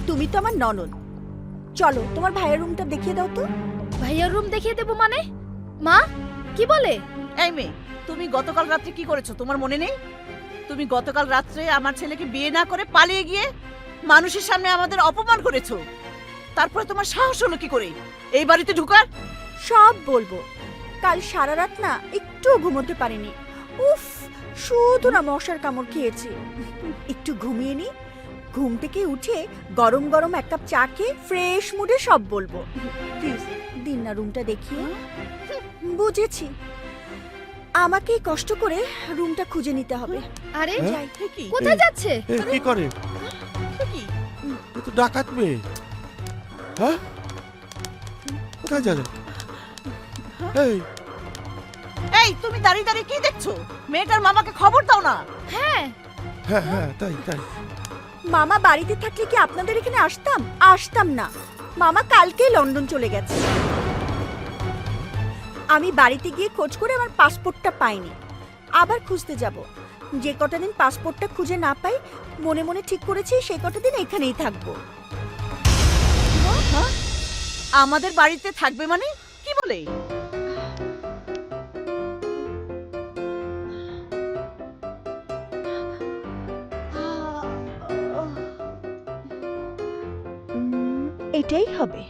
তুমি তো আমার ননদ, চলো তোমার ভাইয়ের রুমটা দেখিয়ে দাও তো। ভাইয়ার রুম দেখিয়ে দেবো মানে? মা কি বলে? এই মেয়ে, তুমি গতকাল রাত্রে কি করেছো তোমার মনে নেই? তুমি গতকাল রাত্রে আমার ছেলেকে বিয়ে না করে পালিয়ে গিয়ে মানুষের সামনে আমাদের অপমান করেছো। তারপরে তোমার সাহস হলো কি করে এই বাড়িতে ঢুকার? সব বলবো। কাল সারা রাত না একটু ঘুমোতে পারিনি। উফ, শুধু না মশার কামড় খেয়েছি। একটু ঘুমিয়ে নি, ঘুম থেকে উঠে গরম গরম এক কাপ চা খেয়ে ফ্রেশ মুডে সব বলবো। প্লিজ দিন না রুমটা দেখিয়ে। বুঝেছি, আমাকেই কষ্ট করে রুমটা খুঁজে নিতে হবে। আরে যাই। কি কোথায় যাচ্ছে? এ কি করে? কি? এ তো ডাকাত মেয়ে। হ্যাঁ, কোথায় যাবে? এই এই তুমি দাঁড়িয়ে দাঁড়িয়ে কি দেখছো? মেয়েটার মামাকে খবর দাও না। হ্যাঁ হ্যাঁ হ্যাঁ তাই তাই। মামা বাড়িতে থাকলে কি আপনাদের এখানে আসতাম? আসতাম না। মামা কালকেই লন্ডন চলে গেছে। আমি বাড়িতে গিয়ে খোঁজ করে আমার পাসপোর্টটা পাইনি, আবার খুঁজতে যাব। যে কটা দিন পাসপোর্টটা খুঁজে না পাই, মনে মনে ঠিক করেছি সেই কটা দিন এখানেই থাকবো। হ্যাঁ? আমাদের বাড়িতে থাকবে মানে কি বলে? এটাই হবে।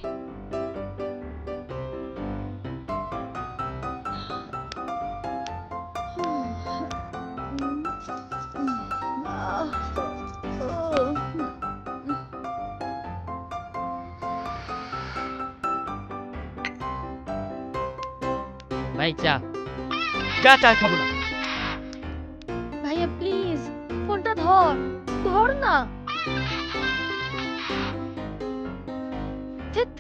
ভাই চা। চা চা খাবো না। ভাইয়া প্লিজ ফোনটা ধর, ধর না। ধ্যাৎ।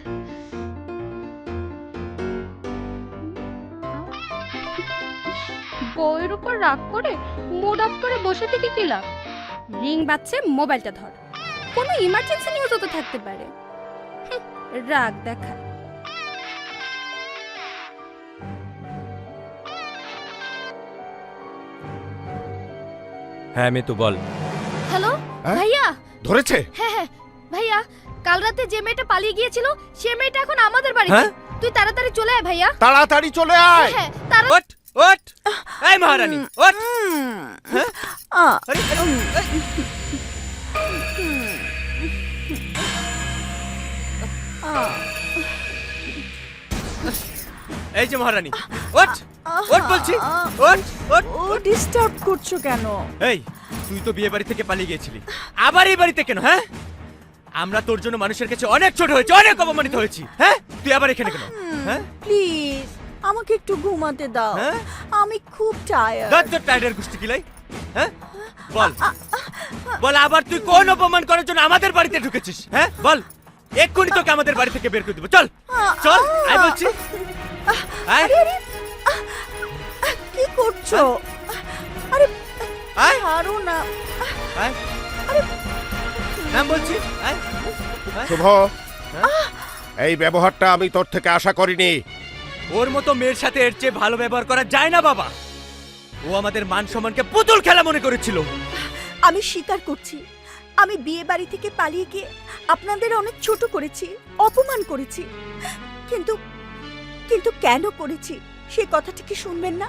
বউয়ের উপর রাগ করে মুড অফ করে বসে থেকে কি লাভ? রিং বাজছে, মোবাইলটা ধর। কোনো ইমার্জেন্সি নিউজও তো থাকতে পারে। হুঁ, রাগ দেখা। হ্যাঁ আমি তো বল। হ্যালো হ্যাঁ? ভাইয়া। ধরেছে? হ্যাঁ হ্যাঁ ভাইয়া, কাল রাতে যে মেয়েটা পালিয়ে গিয়েছিল সে মেয়েটা এখন আমাদের বাড়িতে। হ্যাঁ? তুই তাড়াতাড়ি চলে আয় ভাইয়া। তাড়াতাড়ি চলে আয়। হ্যাঁ তাড়া ওঠ ওঠ, এই মহারানী ওঠ। হ্যাঁ? আরে, আরে, এই যে মহারানী, ওঠ ওঠ বলছি, ওঠ ওঠ। ও ডিস্টার্ব করছো কেন? এই তুই তো বিয়ে বাড়ি থেকে পালিয়ে গিয়েছিলি, আবার এই বাড়িতে কেন? হ্যাঁ, আমরা তোর জন্য মানুষের কাছে অনেক ছোট হয়েছি, অনেক অপমানিত হয়েছি। হ্যাঁ, তুই আবার এখানে কেন? হ্যাঁ, প্লিজ আমাকে একটু ঘুমাতে দাও। হ্যাঁ? আমি খুব টায়ার্ড। ধর তোর টাইডার গুষ্টি কিলাই। হ্যাঁ, বল বল, আবার তুই কোন অপমান করার জন্য আমাদের বাড়িতে ঢুকেছিস? হ্যাঁ বল, এক্ষুনি তোকে আমাদের বাড়ি থেকে বের করে দেবো। চল চল, আয় বলছি, আয় কি করছো? আরে আয় ছাড়ো না। আয়, নাম বলছি, আয় আয়। শুভ, এই ব্যবহারটা আমি তোর থেকে আশা করিনি। ওর মতো মেয়ের সাথে এর চেয়ে ভালো ব্যবহার করা যায় না বাবা। ও আমাদের মান সম্মানকে পুতুল খেলা মনে করেছিল। আমি স্বীকার করছি, আমি বিয়ে বাড়ি থেকে পালিয়ে গিয়ে আপনাদের অনেক ছোট করেছি, অপমান করেছি। কিন্তু কিন্তু কেন করেছি সে কথাটি কি শুনবেন না?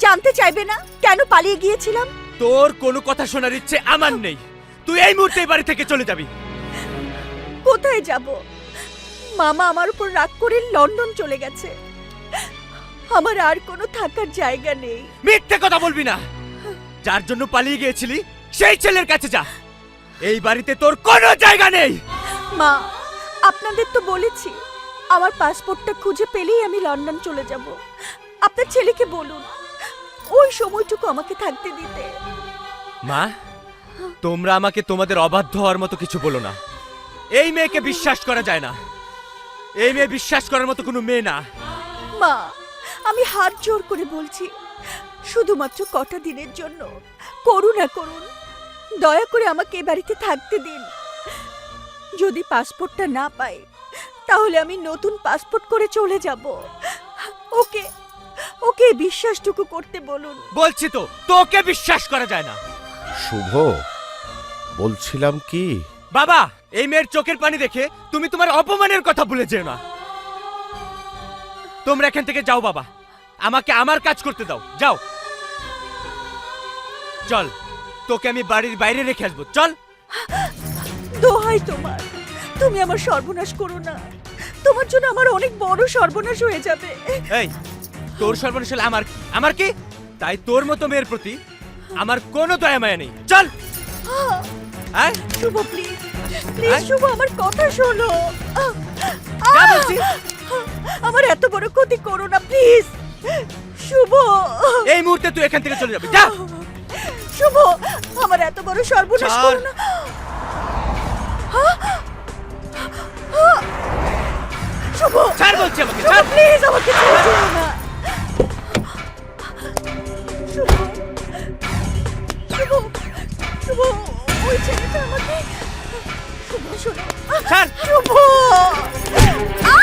জানতে চাইবে না কেন পালিয়ে গিয়েছিলাম? তোর কোনো কথা শোনার ইচ্ছে আমার নেই। তুই এই মুহূর্তে এই বাড়ি থেকে চলে যাবি। কোথায় যাব? মামা আমার উপর রাগ করে লন্ডন চলে গেছে। আমার আর কোনো থাকার জায়গা নেই। মিথ্যে কথা বলবি না। যার জন্য পালিয়ে গিয়েছিলি সেই ছেলের কাছে যা। এই বাড়িতে তোর কোনো জায়গা নেই। মা, আপনাদের তো বলেছি আমার পাসপোর্টটা খুঁজে পেলেই আমি লন্ডন চলে যাব। আপনার ছেলেকে বলুন ওই সময়টুকু আমাকে থাকতে দিতে। মা, তোমরা আমাকে তোমাদের অবাধ্য হওয়ার মতো কিছু বলো না। এই মেয়েকে বিশ্বাস করা যায় না। এই মেয়ে বিশ্বাস করার মতো কোনো মেয়ে না। মা, আমি হাত জোর করে বলছি, শুধুমাত্র কটা দিনের জন্য করুণা করুন, দয়া করে আমাকে এ বাড়িতে থাকতে দিন। যদি পাসপোর্টটা না পাই তাহলে আমি নতুন পাসপোর্ট করে চলে যাব। ওকে ওকে এই বিশ্বাসটুকু করতে বলুন। বলছি তো, তোকে বিশ্বাস করা যায় না। শুভ, বলছিলাম কি, বাবা, এই মেয়ের চোখের পানি দেখে তুমি তোমার অপমানের কথা ভুলে যেও না। তোমরা এখান থেকে যাও বাবা, আমাকে আমার কাজ করতে দাও। যাও, চল, তোকে আমি বাড়ির বাইরে রেখে আসবো। চল। দোহাই তোমার, তুমি আমার সর্বনাশ করো না। তোমার জন্য আমার অনেক বড় সর্বনাশ হয়ে যাবে। এই, তোর সর্বনাশ হলে আমার কি? তাই তোর মতো মেয়ের প্রতি আমার কোনো দয়া মায়া নেই। চল। আয়, শুভ প্লিজ প্লিজ, শুভ আমার কথা শোনো। যা বলছি। আমার এত বড় ক্ষতি করো না প্লিজ। শুভ, এই মুহূর্তে তুই এখান থেকে চলে যাবি। যা। শুভ, আমার এত বড় সর্বনাশ ছাড়। করো না। শুভ ছাড় বলছি আমাকে, ছাড়। প্লিজ আমাকে ছেড়ে যেও না শুভ শুভ শুভ ওই ছেলেটা আমাকে শুভ শোনো ছাড়। শুভ আ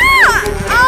আ